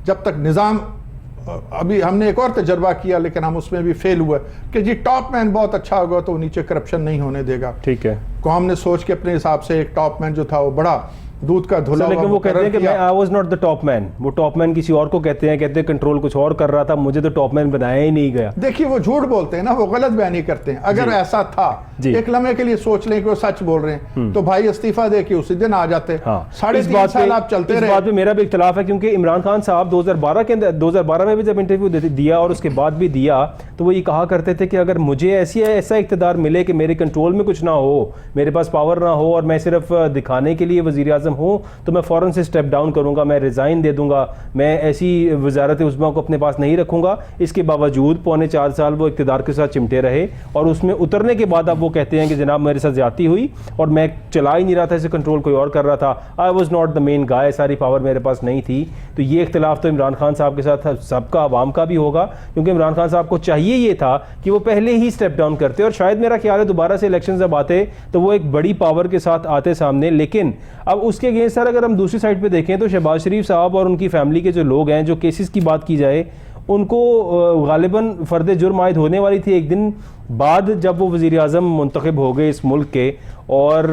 جب تک نظام, ابھی ہم نے ایک اور تجربہ کیا لیکن ہم اس میں بھی فیل ہوئے کہ جی ٹاپ مین بہت اچھا ہوگا تو نیچے کرپشن نہیں ہونے دے گا. ٹھیک ہے, قوم نے سوچ کے اپنے حساب سے ایک ٹاپ مین جو تھا وہ بڑا دودھ کا دھلا ہوا, لیکن وہ کہتے ہیں کہ میں I was not the top man. وہ ٹاپ مین کسی اور کو کہتے ہیں کنٹرول کچھ اور کر رہا تھا, مجھے تو ٹاپ مین بنایا ہی نہیں گیا. دیکھیے وہ جھوٹ بولتے ہیں نا, وہ غلط بیانی کرتے ہیں. اگر ایسا تھا ایک لمحے کے لیے سوچ لیں کہ وہ سچ بول رہے ہیں تو بھائی استعفیٰ دے کے اسی دن آ جاتے. 3.5 سال آپ چلتے رہے. اس بات پہ میرا بھی اختلاف ہے, کیونکہ عمران خان صاحب 2012 میں بھی جب انٹرویو دیا اور اس کے بعد بھی دیا تو وہ یہ کہا کرتے تھے کہ اگر مجھے ایسا اقتدار ملے کہ میرے کنٹرول میں کچھ نہ ہو, میرے پاس پاور نہ ہو اور میں صرف دکھانے کے لیے وزیر اعظم ہوں تو میں فوراً سے سٹیپ ڈاؤن کروں گا, میں ریزائن دے دوں گا, میں ایسی وزارت عظمیٰ کو اپنے پاس نہیں رکھوں گا. اس کے باوجود 4.25 سال وہ اقتدار کے ساتھ چمٹے رہے, اور اس میں اترنے کے بعد اب وہ کہتے ہیں کہ جناب میرے ساتھ زیادتی ہوئی اور میں چلا ہی نہیں رہا تھا, اسے کنٹرول کوئی اور کر رہا تھا. آئی واز ناٹ دا مین گائے, ساری پاور میرے پاس نہیں تھی. تو یہ اختلاف تو عمران خان صاحب کے ساتھ سب کا, عوام کا بھی ہوگا, کیونکہ عمران خان صاحب کو چاہیے یہ تھا کہ وہ پہلے ہی سٹیپ ڈاؤن کرتے, اور شاید میرا خیال ہے دوبارہ سے الیکشن جب آتے تو وہ ایک بڑی پاور کے ساتھ آتے سامنے. لیکن اب اس کے اگینسٹ سر اگر ہم دوسری سائڈ پہ دیکھیں تو شہباز شریف صاحب اور ان کی فیملی کے جو لوگ ہیں, جو کیسز کی بات کی جائے, ان کو غالباً فرد جرم عائد ہونے والی تھی ایک دن بعد جب وہ وزیر اعظم منتخب ہو گئے اس ملک کے. اور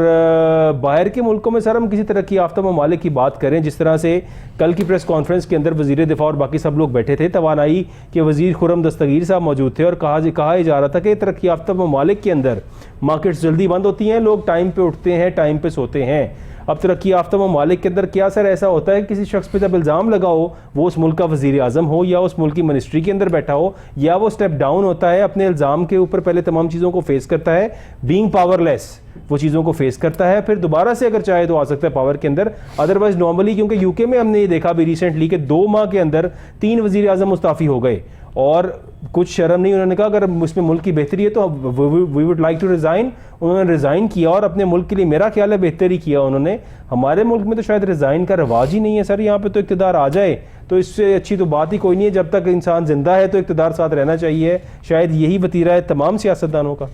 باہر کے ملکوں میں سر ہم کسی ترقی یافتہ ممالک کی بات کریں, جس طرح سے کل کی پریس کانفرنس کے اندر وزیر دفاع اور باقی سب لوگ بیٹھے تھے, توانائی کے وزیر خرم دستگیر صاحب موجود تھے, اور کہا جا رہا تھا کہ ترقی یافتہ ممالک کے اندر مارکیٹس جلدی بند ہوتی ہیں, لوگ ٹائم پہ اٹھتے ہیں, ٹائم پہ سوتے ہیں. اب ترقی یافتہ ممالک کے اندر کیا سر ایسا ہوتا ہے کہ کسی شخص پہ جب الزام لگا ہو, وہ اس ملک کا وزیر اعظم ہو یا اس ملک کی منسٹری کے اندر بیٹھا ہو, یا وہ سٹیپ ڈاؤن ہوتا ہے, اپنے الزام کے اوپر پہلے تمام چیزوں کو فیس کرتا ہے, بینگ پاور لیس وہ چیزوں کو فیس کرتا ہے, پھر دوبارہ سے اگر چاہے تو آ سکتا ہے پاور کے اندر. ادروائز نارملی, کیونکہ یو کے میں ہم نے یہ دیکھا بھی ریسنٹلی کہ 2 ماہ کے اندر 3 وزیر اعظم مستعفی ہو گئے, اور کچھ شرم نہیں, انہوں نے کہا اگر اس میں ملک کی بہتری ہے تو we would like to resign. انہوں نے ریزائن کیا اور اپنے ملک کے لیے میرا خیال ہے بہتری کیا انہوں نے. ہمارے ملک میں تو شاید ریزائن کا رواج ہی نہیں ہے سر, یہاں پہ تو اقتدار آ جائے تو اس سے اچھی تو بات ہی کوئی نہیں ہے. جب تک انسان زندہ ہے تو اقتدار ساتھ رہنا چاہیے, شاید یہی وتیرہ ہے تمام سیاستدانوں کا.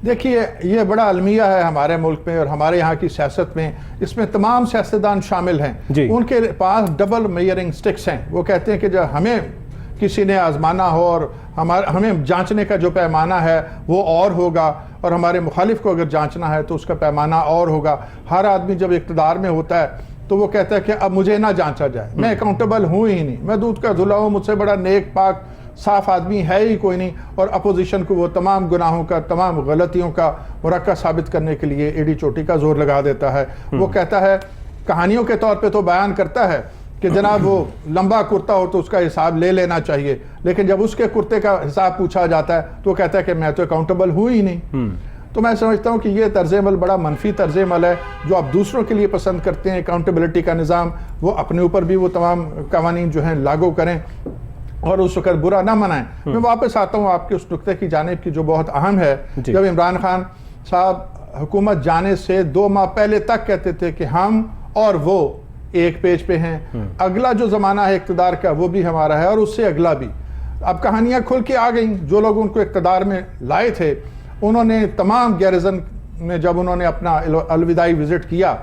دیکھیے یہ بڑا المیہ ہے ہمارے ملک میں اور ہمارے یہاں کی سیاست میں, اس میں تمام سیاستدان شامل ہیں. ان کے پاس ڈبل میئرنگ سٹکس ہیں. وہ کہتے ہیں کہ جب ہمیں کسی نے آزمانا ہو اور ہمیں جانچنے کا جو پیمانہ ہے وہ اور ہوگا، اور ہمارے مخالف کو اگر جانچنا ہے تو اس کا پیمانہ اور ہوگا۔ ہر آدمی جب اقتدار میں ہوتا ہے تو وہ کہتا ہے کہ اب مجھے نہ جانچا جائے، میں اکاؤنٹیبل ہوں ہی نہیں، میں دودھ کا دھلا ہوں، مجھ سے بڑا نیک پاک صاف آدمی ہے ہی کوئی نہیں، اور اپوزیشن کو وہ تمام گناہوں کا، تمام غلطیوں کا مرکز ثابت کرنے کے لیے ایڑی چوٹی کا زور لگا دیتا ہے۔ وہ کہتا ہے، کہانیوں کے طور پہ تو بیان کرتا ہے کہ جناب وہ لمبا کرتا ہو تو اس کا حساب لے لینا چاہیے، لیکن جب اس کے کرتے کا حساب پوچھا جاتا ہے تو وہ کہتا ہے کہ میں تو اکاؤنٹیبل ہوں ہی نہیں۔ تو میں سمجھتا ہوں کہ یہ طرز عمل بڑا منفی طرز عمل ہے جو آپ دوسروں کے لیے پسند کرتے ہیں۔ اکاؤنٹیبلٹی کا نظام وہ اپنے اوپر بھی وہ تمام قوانین جو ہیں لاگو کریں اور اس وقت برا نہ منائیں۔ میں واپس آتا ہوں آپ کے اس نقطے کی جانب کی جو بہت اہم ہے۔ جب عمران خان صاحب حکومت جانے سے 2 ماہ پہلے تک کہتے تھے کہ ہم اور وہ ایک پیج پہ ہیں، اگلا جو زمانہ ہے اقتدار کا وہ بھی ہمارا ہے اور اس سے اگلا بھی۔ اب کہانیاں کھل کے آ گئیں، جو لوگ ان کو اقتدار میں لائے تھے انہوں نے تمام گیرزن میں جب انہوں نے اپنا الوداعی وزٹ کیا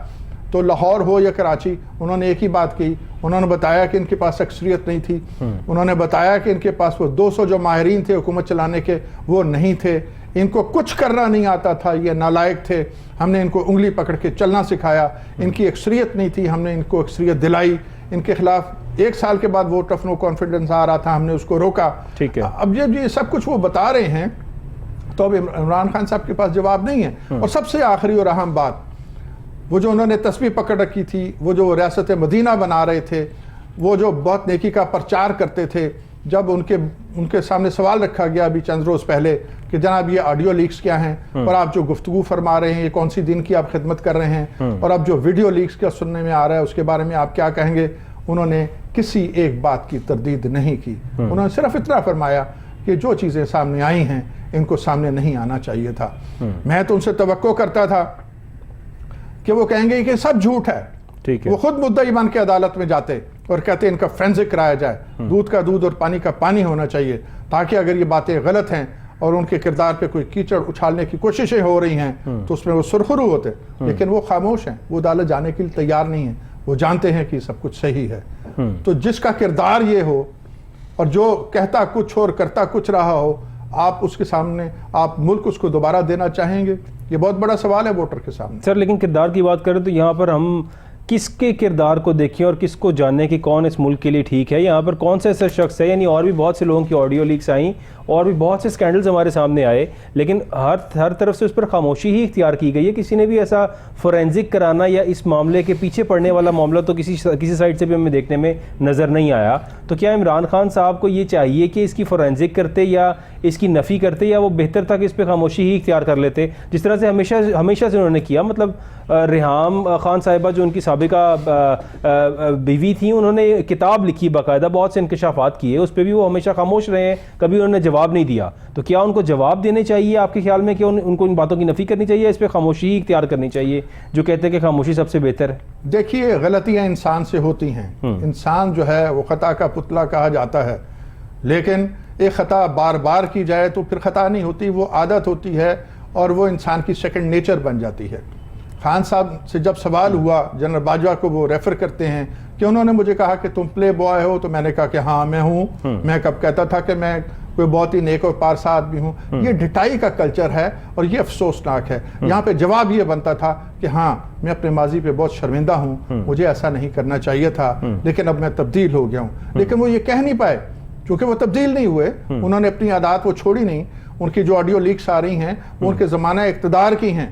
تو لاہور ہو یا کراچی انہوں نے ایک ہی بات کی، انہوں نے بتایا کہ ان کے پاس اکثریت نہیں تھی، انہوں نے بتایا کہ ان کے پاس وہ 200 جو ماہرین تھے حکومت چلانے کے وہ نہیں تھے، ان کو کچھ کرنا نہیں آتا تھا، یہ نالائق تھے، ہم نے ان کو انگلی پکڑ کے چلنا سکھایا، ان کی اکثریت نہیں تھی، ہم نے ان کو اکثریت دلائی، ان کے خلاف 1 سال کے بعد ووٹ آف نو کانفیڈنس آ رہا تھا، ہم نے اس کو روکا۔ اب جب یہ سب کچھ وہ بتا رہے ہیں تو اب عمران خان صاحب کے پاس جواب نہیں ہے۔ اور سب سے آخری اور اہم بات، وہ جو انہوں نے تسبیح پکڑ رکھی تھی، وہ جو ریاست مدینہ بنا رہے تھے، وہ جو بہت نیکی کا پرچار کرتے تھے، جب ان کے سامنے سوال رکھا گیا ابھی چند روز پہلے کہ جناب یہ آڈیو لیکس کیا ہیں اور آپ جو گفتگو فرما رہے ہیں یہ کون سی دن کی آپ خدمت کر رہے ہیں، اور اب جو ویڈیو لیکس کا سننے میں آ رہا ہے اس کے بارے میں آپ کیا کہیں گے، انہوں نے کسی ایک بات کی تردید نہیں کی۔ انہوں نے صرف اتنا فرمایا کہ جو چیزیں سامنے آئی ہیں ان کو سامنے نہیں آنا چاہیے تھا۔ میں تو ان سے توقع کرتا تھا کہ وہ کہیں گے کہ سب جھوٹ ہے، وہ خود مدعی بن کے عدالت میں جاتے اور کہتے ان کا فورینزک کرایا جائے، دودھ کا دودھ اور پانی کا پانی ہونا چاہیے، تاکہ اگر یہ باتیں غلط ہیں اور ان کے کردار پہ کوئی کیچڑ اچھالنے کی کوششیں ہو رہی ہیں تو اس میں وہ سرخرو ہوتے، لیکن وہ خاموش ہیں، وہ عدالت جانے کے لیے تیار نہیں ہیں، وہ جانتے ہیں کہ سب کچھ صحیح ہے۔ تو جس کا کردار یہ ہو اور جو کہتا کچھ اور کرتا کچھ رہا ہو، آپ اس کے سامنے آپ ملک اس کو دوبارہ دینا چاہیں گے؟ یہ بہت بڑا سوال ہے ووٹر کے سامنے۔ سر لیکن کردار کی بات کریں تو یہاں پر ہم کس کے کردار کو دیکھیں اور کس کو جاننے کہ کون اس ملک کے لیے ٹھیک ہے؟ یہاں پر کون سے ایسا شخص ہے، یعنی اور بھی بہت سے لوگوں کی آڈیو لیکس آئیں اور بھی بہت سے سکینڈلز ہمارے سامنے آئے، لیکن ہر طرف سے اس پر خاموشی ہی اختیار کی گئی ہے۔ کسی نے بھی ایسا فورینزک کرانا یا اس معاملے کے پیچھے پڑنے والا معاملہ تو کسی سائڈ سے بھی ہمیں دیکھنے میں نظر نہیں آیا۔ تو کیا عمران خان صاحب کو یہ چاہیے کہ اس کی فورینزک کرتے یا اس کی نفی کرتے، یا وہ بہتر تھا کہ اس پہ خاموشی ہی اختیار کر لیتے جس طرح سے ہمیشہ سے انہوں نے کیا؟ مطلب ریحام خان صاحبہ جو ان کی سابقہ بیوی تھیں، انہوں نے کتاب لکھی باقاعدہ، بہت سے انکشافات کیے، اس پہ بھی وہ ہمیشہ خاموش رہے ہیں، کبھی انہوں نے جواب نہیں دیا۔ تو کیا ان کو جواب دینے چاہیے آپ کے خیال میں کہ ان کو ان باتوں کی نفی کرنی چاہیے، اس پہ خاموشی ہی اختیار کرنی چاہیے جو کہتے ہیں کہ خاموشی سب سے بہتر ہے؟ دیکھیے غلطیاں انسان سے ہوتی ہیں، انسان جو ہے وہ خطا کا پتلا کہا جاتا ہے، لیکن ایک خطا بار بار کی جائے تو پھر خطا نہیں ہوتی، وہ عادت ہوتی ہے اور وہ انسان کی سیکنڈ نیچر بن جاتی ہے۔ خان صاحب سے جب سوال ہوا، جنرل باجوہ کو وہ ریفر کرتے ہیں کہ انہوں نے مجھے کہا کہ تم پلے بوائے ہو، تو میں نے کہا کہ ہاں میں ہوں، میں کب کہتا تھا کہ میں کوئی بہت ہی نیک اور پارسا آدمی ہوں۔ یہ ڈٹائی کا کلچر ہے اور یہ افسوسناک ہے۔ یہاں پہ جواب یہ بنتا تھا کہ ہاں میں اپنے ماضی پہ بہت شرمندہ ہوں، مجھے ایسا نہیں کرنا چاہیے تھا، لیکن اب میں تبدیل ہو گیا ہوں۔ لیکن وہ یہ کہہ نہیں پائے کیونکہ وہ تبدیل نہیں ہوئے، انہوں نے اپنی عادات وہ چھوڑی نہیں۔ ان کی جو آڈیو لیکس آ رہی ہیں وہ ان کے زمانہ اقتدار کی ہیں،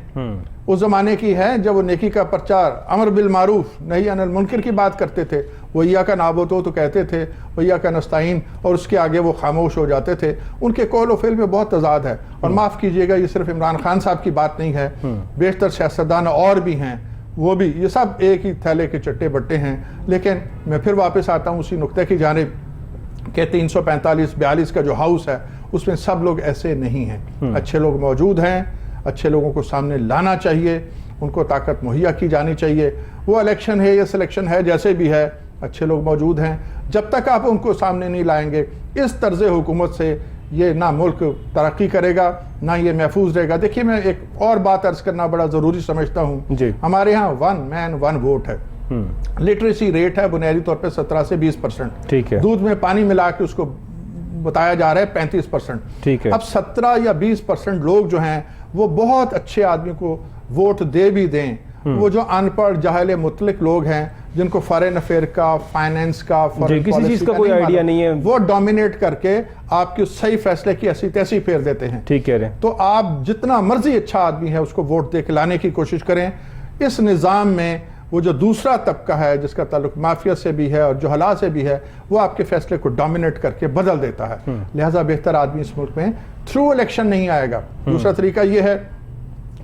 اس زمانے کی ہے جب وہ نیکی کا پرچار، امر بالمعروف نہی عن المنکر کی بات کرتے تھے، وہ ایاک نعبد تو کہتے تھے، وہ ایاک نستعین، اور اس کے آگے وہ خاموش ہو جاتے تھے۔ ان کے قول و فعل میں بہت تضاد ہے، اور معاف کیجئے گا یہ صرف عمران خان صاحب کی بات نہیں ہے، بیشتر سیاستدان اور بھی ہیں، وہ بھی یہ سب ایک ہی تھیلے کے چٹے بٹے ہیں۔ لیکن میں پھر واپس آتا ہوں اسی نقطے کی جانب کہ 345-42 کا جو ہاؤس ہے اس میں سب لوگ ایسے نہیں ہیں، اچھے لوگ موجود ہیں، اچھے لوگوں کو سامنے لانا چاہیے، ان کو طاقت مہیا کی جانی چاہیے۔ وہ الیکشن ہے یا سلیکشن ہے جیسے بھی ہے، اچھے لوگ موجود ہیں، جب تک آپ ان کو سامنے نہیں لائیں گے اس طرز حکومت سے یہ نہ ملک ترقی کرے گا نہ یہ محفوظ رہے گا۔ دیکھیے میں ایک اور بات عرض کرنا بڑا ضروری سمجھتا ہوں، ہمارے ہاں 1 مین 1 ووٹ ہے، لٹریسی ریٹ ہے بنیادی طور پہ 17 سے 20%، دودھ میں پانی ملا کے اس کو بتایا جا رہا ہے 35%. ٹھیک ہے. اب 17 یا 20% لوگ جو ہیں وہ بہت اچھے آدمی کو ووٹ دے بھی دیں, وہ جو ان پڑھ جاہل مطلق لوگ ہیں جن کو فارن افیئر کا, فائنینس کا, کسی چیز کا کوئی آئیڈیا نہیں ہے, وہ ڈومینیٹ کر کے آپ کی صحیح فیصلے کی ایسی تیسی پھیر دیتے ہیں. ٹھیک کہہ رہے ہیں. تو آپ جتنا مرضی اچھا آدمی ہے اس کو ووٹ دے کے لانے کی کوشش کریں. اس نظام میں وہ جو دوسرا طبقہ ہے جس کا تعلق مافیا سے بھی ہے اور جہلا سے بھی ہے, وہ آپ کے فیصلے کو ڈومینیٹ کر کے بدل دیتا ہے. لہٰذا بہتر آدمی اس ملک میں تھرو الیکشن نہیں آئے گا. دوسرا طریقہ یہ ہے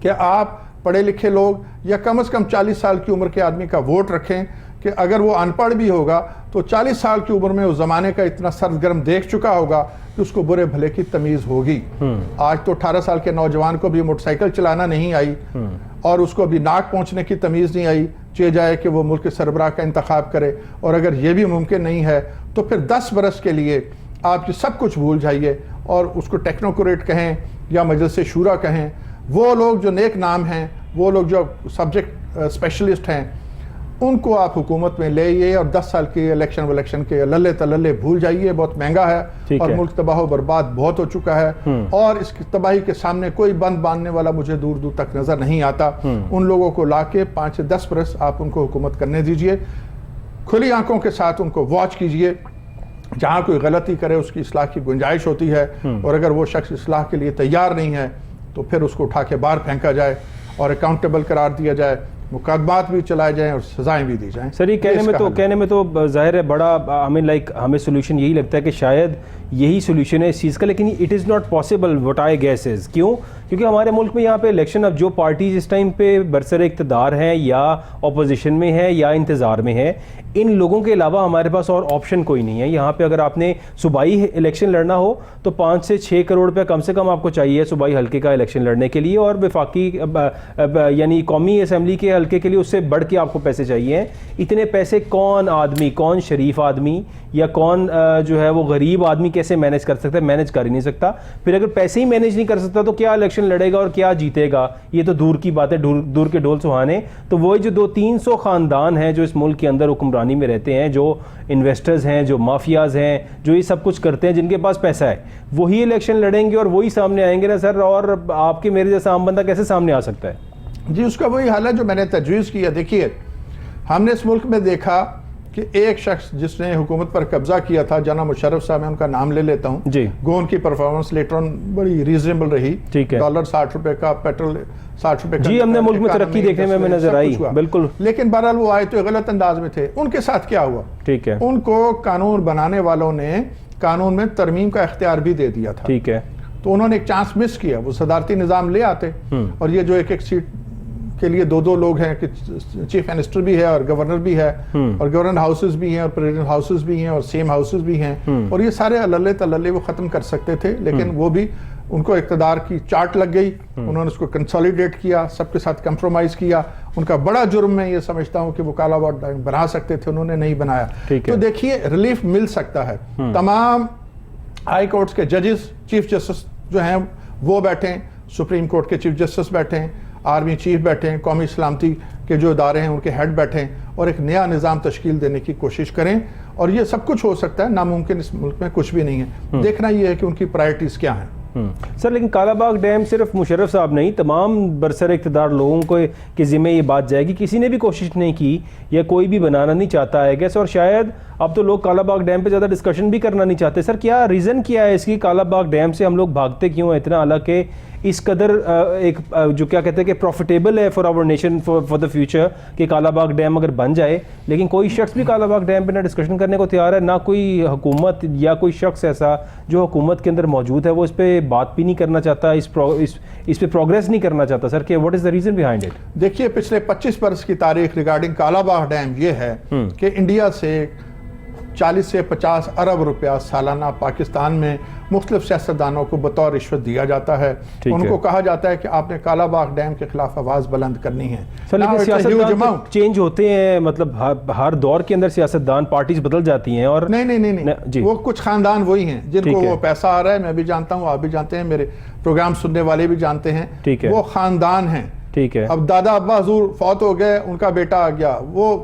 کہ آپ پڑھے لکھے لوگ یا کم از کم 40 سال کی عمر کے آدمی کا ووٹ رکھیں کہ اگر وہ ان پڑھ بھی ہوگا تو 40 سال کی عمر میں اس زمانے کا اتنا سرگرم دیکھ چکا ہوگا کہ اس کو برے بھلے کی تمیز ہوگی. آج تو 18 سال کے نوجوان کو بھی موٹر سائیکل چلانا نہیں آئی اور اس کو بھی ناک پہنچنے کی تمیز نہیں آئی, چاہے جائے کہ وہ ملک کے سربراہ کا انتخاب کرے. اور اگر یہ بھی ممکن نہیں ہے تو پھر 10 برس کے لیے آپ یہ سب کچھ بھول جائیے اور اس کو ٹیکنوکریٹ کہیں یا مجلس شورا کہیں. وہ لوگ جو نیک نام ہیں, وہ لوگ جو سبجیکٹ اسپیشلسٹ ہیں, ان کو آپ حکومت میں لے آئیے اور 10 سال کی الیکشن کے للے تللے بھول جائیے. بہت مہنگا ہے اور ملک تباہ و برباد بہت ہو چکا ہے اور اس کی تباہی کے سامنے کوئی بند باندھنے والا مجھے دور دور تک نظر نہیں آتا. ان لوگوں کو لا کے 5 سے 10 برس آپ ان کو حکومت کرنے دیجئے, کھلی آنکھوں کے ساتھ ان کو واچ کیجئے. جہاں کوئی غلطی کرے اس کی اصلاح کی گنجائش ہوتی ہے اور اگر وہ شخص اصلاح کے لیے تیار نہیں ہے تو پھر اس کو اٹھا کے باہر پھینکا جائے اور اکاؤنٹیبل قرار دیا جائے, مقدمات بھی چلائے جائیں اور سزائیں بھی دی جائیں. سر یہ کہنے میں تو ظاہر ہے بڑا ہمیں سولوشن یہی لگتا ہے کہ شاید یہی سولوشن ہے اس چیز کا, لیکن it is not possible what I guess is. کیوں؟ کیونکہ ہمارے ملک میں یہاں پہ الیکشن, اب جو پارٹیز اس ٹائم پہ برسر اقتدار ہیں یا اپوزیشن میں ہیں یا انتظار میں ہیں, ان لوگوں کے علاوہ ہمارے پاس اور آپشن کوئی نہیں ہے. یہاں پہ اگر آپ نے صوبائی الیکشن لڑنا ہو تو 5 سے 6 کروڑ روپے کم سے کم آپ کو چاہیے صوبائی حلقے کا الیکشن لڑنے کے لیے, اور وفاقی یعنی قومی اسمبلی کے حلقے کے لیے اس سے بڑھ کے آپ کو پیسے چاہیے. اتنے پیسے کون آدمی, کون شریف آدمی یا کون جو ہے وہ غریب آدمی کیسے مینیج کر سکتا ہے؟ مینیج کر ہی نہیں سکتا. پھر اگر پیسے ہی مینیج نہیں کر سکتا تو کیا الیکشن لڑے گا اور کیا جیتے گا؟ یہ تو دور کی بات ہے, دور کے ڈول سہانے. تو وہی جو 200-300 خاندان ہیں جو اس ملک کے اندر حکمرانی میں رہتے ہیں, جو انویسٹرز ہیں, جو مافیاز ہیں, جو یہ سب کچھ کرتے ہیں, جن کے پاس پیسہ ہے, وہی الیکشن لڑیں گے اور وہی سامنے آئیں گے نا سر. اور آپ کے میرے جیسا عام بندہ کیسے سامنے آ سکتا ہے؟ جی اس کا وہی حال ہے جو میں نے تجویز کیا. دیکھیے ہم نے اس ملک میں دیکھا کہ ایک شخص جس نے حکومت پر قبضہ کیا تھا, جناب مشرف صاحب, میں ان کا نام لے لیتا ہوں جی, گو ان کی پرفارمنس لیٹر آن بڑی ریزنیبل رہی. ڈالر 60 روپے کا, پیٹرول 60 روپے کا, جی ہم نے ملک میں ترقی دیکھنے میں نظر آئی بالکل. لیکن بہرحال وہ آئے تو غلط انداز میں تھے. ان کے ساتھ کیا ہوا؟ ٹھیک ہے, ان کو قانون بنانے والوں نے قانون میں ترمیم کا اختیار بھی دے دیا تھا. ٹھیک ہے, تو انہوں نے ایک چانس مس کیا. وہ صدارتی نظام لے آتے اور یہ جو ایک سیٹ کے لیے 2 لوگ ہیں کہ چیف منسٹر بھی ہے اور گورنر بھی ہے اور گورنر ہاؤسز بھی ہیں اور پریزیڈنٹ ہاؤسز بھی ہیں اور سیم ہاؤسز بھی ہیں, اور یہ سارے اللہ تللے وہ ختم کر سکتے تھے. لیکن وہ بھی ان کو اقتدار کی چاٹ لگ گئی, انہوں نے اس کو کنسولیڈیٹ کیا, سب کے ساتھ کمپرومائز کیا. ان کا بڑا جرم میں یہ سمجھتا ہوں کہ وہ کالا واٹ بنا سکتے تھے, انہوں نے نہیں بنایا. تو دیکھیے ریلیف مل سکتا ہے. تمام ہائی کورٹس کے ججز, چیف جسٹس جو ہیں وہ بیٹھیں, سپریم کورٹ کے چیف جسٹس بیٹھیں, آرمی چیف بیٹھیں, قومی سلامتی کے جو ادارے ہیں ان کے ہیڈ بیٹھیں اور ایک نیا نظام تشکیل دینے کی کوشش کریں. اور یہ سب کچھ ہو سکتا ہے, ناممکن اس ملک میں کچھ بھی نہیں ہے. دیکھنا یہ ہے کہ ان کی پرائرٹیز کیا ہیں. سر لیکن کالا باغ ڈیم صرف مشرف صاحب نہیں, تمام برسر اقتدار لوگوں کو کے ذمہ یہ بات جائے گی. کسی نے بھی کوشش نہیں کی یا کوئی بھی بنانا نہیں چاہتا ہے گیس, اور شاید اب تو لوگ کالا باغ ڈیم پہ زیادہ ڈسکشن بھی کرنا نہیں چاہتے. سر کیا ریزن کیا ہے اس کی؟ کالا باغ ڈیم سے ہم لوگ بھاگتے کیوں ہیں اتنا, حالانکہ اس قدر ایک جو کیا کہتے ہیں کہ پروفیٹیبل ہے for our nation for the future کہ کالا باغ ڈیم اگر بن جائے, لیکن کوئی شخص بھی کالا باغ ڈیم پہ نہ ڈسکشن کرنے کو تیار ہے, نہ کوئی حکومت یا کوئی شخص ایسا جو حکومت کے اندر موجود ہے وہ اس پہ بات بھی نہیں کرنا چاہتا, اس پہ پروگریس نہیں کرنا چاہتا. سر کہ what is the reason behind it? دیکھیے پچھلے 25 برس کی تاریخ ریگارڈنگ کالا باغ ڈیم یہ ہے کہ انڈیا سے 40 سے 50 ارب روپیہ سالانہ پاکستان میں مختلف سیاستدانوں کو بطور رشوت دیا جاتا ہے. ان کو کہا جاتا ہے کہ آپ نے کالا باغ ڈیم کے خلاف آواز بلند کرنی ہے. لیکن سیاستدان چینج ہوتے ہیں, مطلب ہر دور کے اندر سیاستدان پارٹیز بدل جاتی ہیں. اور نہیں, وہ کچھ خاندان وہی ہیں جن کو وہ پیسہ آ رہا ہے. میں بھی جانتا ہوں, آپ بھی جانتے ہیں, میرے پروگرام سننے والے بھی جانتے ہیں. وہ خاندان ہیں. ٹھیک ہے, اب دادا ابا حضور فوت ہو گئے, ان کا بیٹا آ گیا, وہ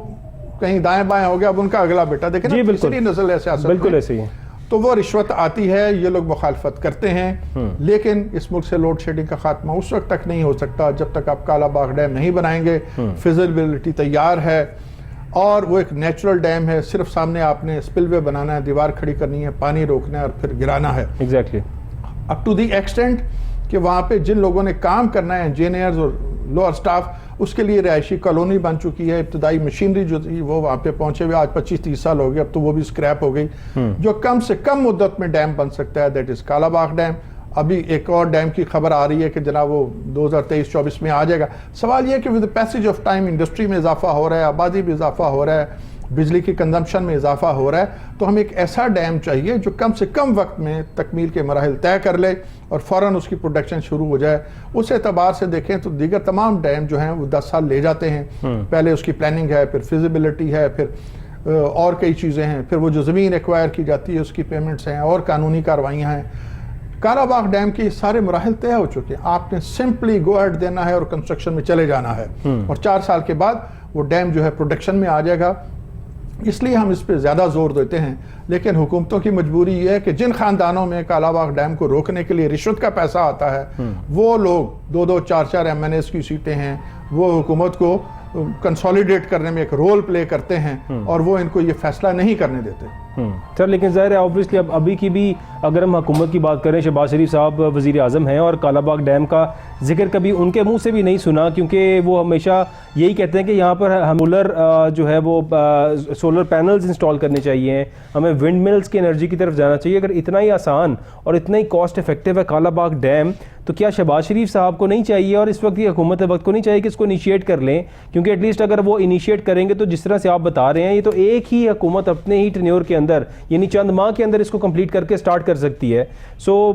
کہیں دائیں بائیں ہو گیا, اب ان کا اگلا بیٹا. دیکھیں نا تیسری نسل ہے سیاست, بالکل ایسے ہی ہے. تو وہ رشوت آتی ہے, یہ لوگ مخالفت کرتے ہیں, لیکن اس ملک سے لوڈ شیڈنگ کا خاتمہ اس وقت تک نہیں ہو سکتا جب تک آپ کالا باغ ڈیم نہیں بنائیں گے. فیزیبلٹی تیار ہے اور وہ ایک نیچرل ڈیم ہے, صرف سامنے آپ نے سپل وے بنانا ہے, دیوار کھڑی کرنی ہے, پانی روکنا ہے اور پھر گرانا ہے. Exactly. Up to the extent کہ وہاں پہ جن لوگوں نے کام کرنا ہے, انجینئرز اور لوئر سٹاف, اس کے لیے رہائشی کالونی بن چکی ہے. ابتدائی مشینری جو تھی وہ وہاں پہ پہنچے ہوئے آج 25-30 سال ہو گئے, اب تو وہ بھی اسکریپ ہو گئی. جو کم سے کم مدت میں ڈیم بن سکتا ہے that is Kala Bagh dam. ابھی ایک اور ڈیم کی خبر آ رہی ہے کہ جناب وہ 2023-24 میں آ جائے گا. سوال یہ ہے کہ with passage of time industry میں اضافہ ہو رہا ہے, آبادی میں اضافہ ہو رہا ہے, بجلی کی کنزمپشن میں اضافہ ہو رہا ہے, تو ہمیں ایک ایسا ڈیم چاہیے جو کم سے کم وقت میں تکمیل کے مراحل طے کر لے اور فوراً اس کی پروڈکشن شروع ہو جائے. اس اعتبار سے دیکھیں تو دیگر تمام ڈیم جو ہیں وہ 10 سال لے جاتے ہیں. پہلے اس کی پلاننگ ہے, پھر فیزیبلٹی ہے, پھر اور کئی چیزیں ہیں, پھر وہ جو زمین ایکوائر کی جاتی ہے اس کی پیمنٹس ہیں اور قانونی کاروائیاں ہیں. کالا باغ ڈیم کے سارے مراحل طے ہو چکے ہیں, آپ نے سمپلی گو ایڈ دینا ہے اور کنسٹرکشن میں چلے جانا ہے, اور 4 سال کے بعد وہ ڈیم جو ہے پروڈکشن میں آ جائے گا. اس لیے ہم اس پہ زیادہ زور دیتے ہیں, لیکن حکومتوں کی مجبوری یہ ہے کہ جن خاندانوں میں کالا باغ ڈیم کو روکنے کے لیے رشوت کا پیسہ آتا ہے, وہ لوگ 2-2 4-4 MNAs کی سیٹیں ہیں, وہ حکومت کو کنسولیڈیٹ کرنے میں ایک رول پلے کرتے ہیں اور وہ ان کو یہ فیصلہ نہیں کرنے دیتے. سر لیکن ظاہر ہے آبویسلی اب ابھی کی بھی اگر ہم حکومت کی بات کریں, شہباز شریف صاحب وزیر اعظم ہیں اور کالا باغ ڈیم کا ذکر کبھی ان کے منہ سے بھی نہیں سنا, کیونکہ وہ ہمیشہ یہی کہتے ہیں کہ یہاں پر ہم سولر جو ہے وہ سولر پینلز انسٹال کرنے چاہیے, ہمیں ونڈ ملز کی انرجی کی طرف جانا چاہیے. اگر اتنا ہی آسان اور اتنا ہی کاسٹ افیکٹو ہے کالا باغ ڈیم, تو کیا شہباز شریف صاحب کو نہیں چاہیے اور اس وقت کی حکومت وقت کو نہیں چاہیے کہ اس کو انیشیٹ کر لیں, کیونکہ ایٹ لیسٹ اگر وہ انیشیٹ کریں گے تو جس طرح سے آپ بتا رہے ہیں یہ تو ایک ہی حکومت اپنے ہی ٹینیور کے اندر یعنی چند ماہ کے اندر اس کو کمپلیٹ کر کے سٹارٹ کر سکتی ہے. سو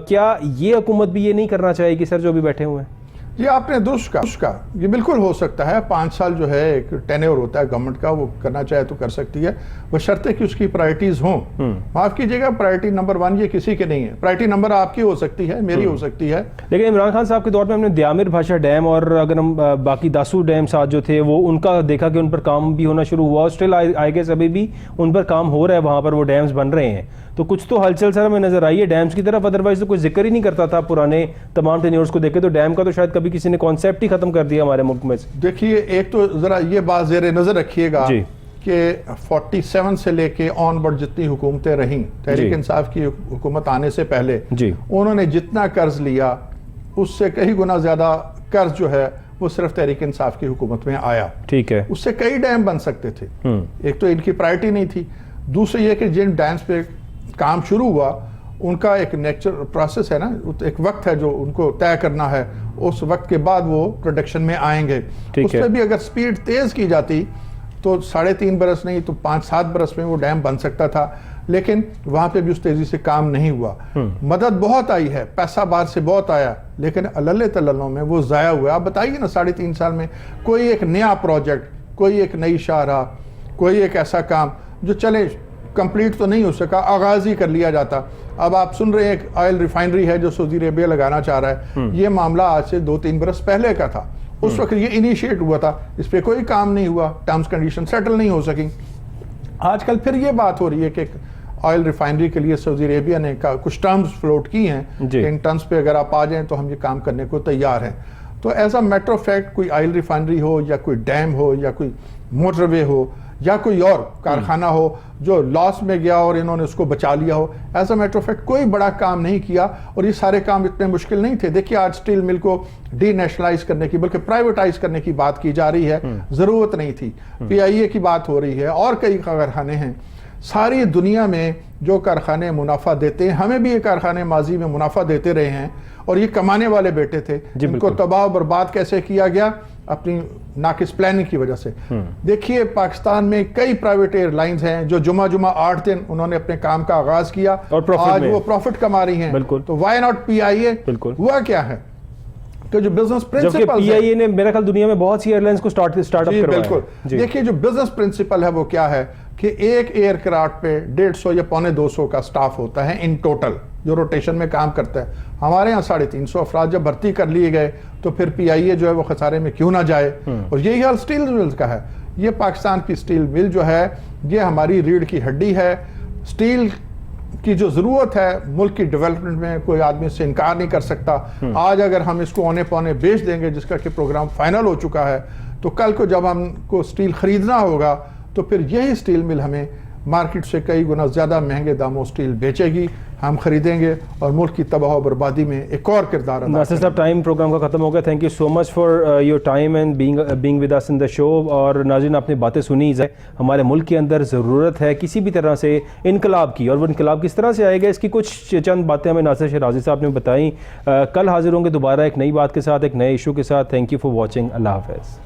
کیا یہ حکومت بھی یہ نہیں کرنا چاہے گی سر جو بھی بیٹھے ہوئے ہیں؟ یہ آپ نے درست کہا, یہ بالکل ہو سکتا ہے. 5 سال جو ہے ایک ٹینیور ہوتا ہے گورنمنٹ کا, وہ کرنا چاہے تو کر سکتی ہے, بشرطے کہ اس کی پرائرٹیز ہوں. معاف کیجیے گا, پرائرٹی نمبر 1 یہ کسی کے نہیں ہے. پرائرٹی نمبر آپ کی ہو سکتی ہے, میری ہو سکتی ہے. لیکن عمران خان صاحب کے دور میں ہم نے دیامر بھاشا ڈیم اور اگر ہم باقی داسو ڈیم ساتھ جو تھے وہ ان کا دیکھا کہ ان پر کام بھی ہونا شروع ہوا, اسٹل آئی گیس ابھی بھی ان پر کام ہو رہا ہے, وہاں پر وہ ڈیمز بن رہے ہیں. تو کچھ تو ہلچل سر ہمیں نظر آئی ہے ڈیمز کی طرف, ادروائز تو کوئی ذکر ہی نہیں کرتا تھا پرانے تمام ٹینیورز کو دیکھے. تو ڈیم کا تو شاید کبھی کسی نے کانسیپٹ ہی ختم کر دیا ہمارے ملک میں سے. دیکھیے ایک تو ذرا یہ بات زیر نظر رکھیے گا کہ 47 سے لے کے آن بڑھ جتنی حکومتیں رہیں, تحریک انصاف کی حکومت آنے سے پہلے انہوں نے جتنا قرض لیا اس سے کئی گنا زیادہ قرض جو ہے وہ صرف تحریک انصاف کی حکومت میں آیا. ٹھیک ہے, اس سے کئی ڈیم بن سکتے تھے. ایک تو ان کی پرائرٹی نہیں تھی, دوسرے یہ کہ جن ڈیمز پہ کام شروع ہوا ان کا ایک نیچرل پروسیس ہے نا, ایک وقت ہے جو ان کو طے کرنا ہے, اس وقت کے بعد وہ پروڈکشن میں آئیں گے. اس پہ بھی اگر سپیڈ تیز کی جاتی تو 3.5 برس نہیں تو 5-7 برس میں وہ ڈیم بن سکتا تھا, لیکن وہاں پہ بھی اس تیزی سے کام نہیں ہوا. مدد بہت آئی ہے, پیسہ باہر سے بہت آیا, لیکن اللہ تللوں میں وہ ضائع ہوا. آپ بتائیے نا 3.5 سال میں کوئی ایک نیا پروجیکٹ, کوئی ایک نئی شاہراہ, کوئی ایک ایسا کام جو چلے کمپلیٹ تو نہیں ہو سکا, آغاز ہی کر لیا جاتا. اب آپ سن رہے ہیں ایک آئل ریفائنری ہے جو سعودی عربیہ لگانا چاہ رہا ہے, یہ معاملہ آج سے 2-3 برس پہلے کا تھا. اس وقت یہ انیشیٹ ہوا تھا, اس پہ کوئی کام نہیں ہوا, ٹرمز کنڈیشن سیٹل نہیں ہو سکی. آج کل پھر یہ بات ہو رہی ہے کہ آئل ریفائنری کے لیے سعودی عربیہ نے کچھ ٹرمز فلوٹ کی ہیں کہ ان ٹرمز پہ اگر آپ آ جائیں تو ہم یہ کام کرنے کو تیار ہیں. تو as a matter of fact کوئی آئل ریفائنری ہو یا کوئی ڈیم ہو یا کوئی موٹر وے ہو یا کوئی اور کارخانہ ہو جو لاس میں گیا اور انہوں نے اس کو بچا لیا ہو, as a matter of fact کوئی بڑا کام نہیں کیا. اور یہ سارے کام اتنے مشکل نہیں تھے. دیکھیے آج سٹیل مل کو ڈی نیشنلائز کرنے کی بلکہ پرائیویٹائز کرنے کی بات کی جا رہی ہے, ضرورت نہیں تھی. PIA کی بات ہو رہی ہے اور کئی کارخانے ہیں. ساری دنیا میں جو کارخانے منافع دیتے ہیں, ہمیں بھی یہ کارخانے ماضی میں منافع دیتے رہے ہیں اور یہ کمانے والے بیٹے تھے. ان کو تباہ و برباد کیسے کیا گیا؟ اپنی ناقص پلاننگ کی وجہ سے. دیکھیے پاکستان میں کئی پرائیویٹ ایئر لائنز ہیں جو جمعہ 8 دن انہوں نے اپنے کام کا آغاز کیا اور آج وہ پروفٹ کما رہی ہیں. تو وائی ناٹ PIA؟ ہوا کیا ہے کہ جو بزنس پرنسپل PIA نے میرا خیال دنیا میں بہت سی ایئر لائنز کو سٹارٹ اپ کروایا. بالکل. دیکھیے جو بزنس پرنسپل ہے وہ کیا ہے کہ ایک ایئر کرافٹ پہ 150 یا 250 کا سٹاف ہوتا ہے ان ٹوٹل جو روٹیشن میں کام کرتا ہے. ہمارے یہاں 350 افراد جب بھرتی کر لیے گئے تو پھر PIA جو ہے وہ خسارے میں کیوں نہ جائے. اور یہی حال سٹیل ملز کا ہے. یہ پاکستان کی سٹیل مل جو ہے یہ ہماری ریڑھ کی ہڈی ہے. سٹیل کی جو ضرورت ہے ملک کی ڈیولپمنٹ میں، کوئی آدمی اس سے انکار نہیں کر سکتا۔ آج اگر ہم اس کو اونے پونے بیچ دیں گے، جس کا کہ پروگرام فائنل ہو چکا ہے، تو کل کو جب ہم کو سٹیل خریدنا ہوگا تو پھر یہی سٹیل مل ہمیں مارکیٹ سے کئی گنا زیادہ مہنگے داموں سٹیل بیچے گی، ہم خریدیں گے اور ملک کی تباہ و بربادی میں ایک اور کردار ادا ناصر صاحب ٹائم پروگرام کا ختم ہو گیا. Thank you so much for your time and being with us in the show. اور ناظرین آپ نے باتیں سنی، ہمارے ملک کے اندر ضرورت ہے کسی بھی طرح سے انقلاب کی، اور وہ انقلاب کس طرح سے آئے گا اس کی کچھ چند باتیں ہمیں ناصر شیرازی صاحب نے بتائیں. کل حاضر ہوں گے دوبارہ ایک نئی بات کے ساتھ، ایک نئے ایشو کے ساتھ. Thank you for watching. اللہ حافظ.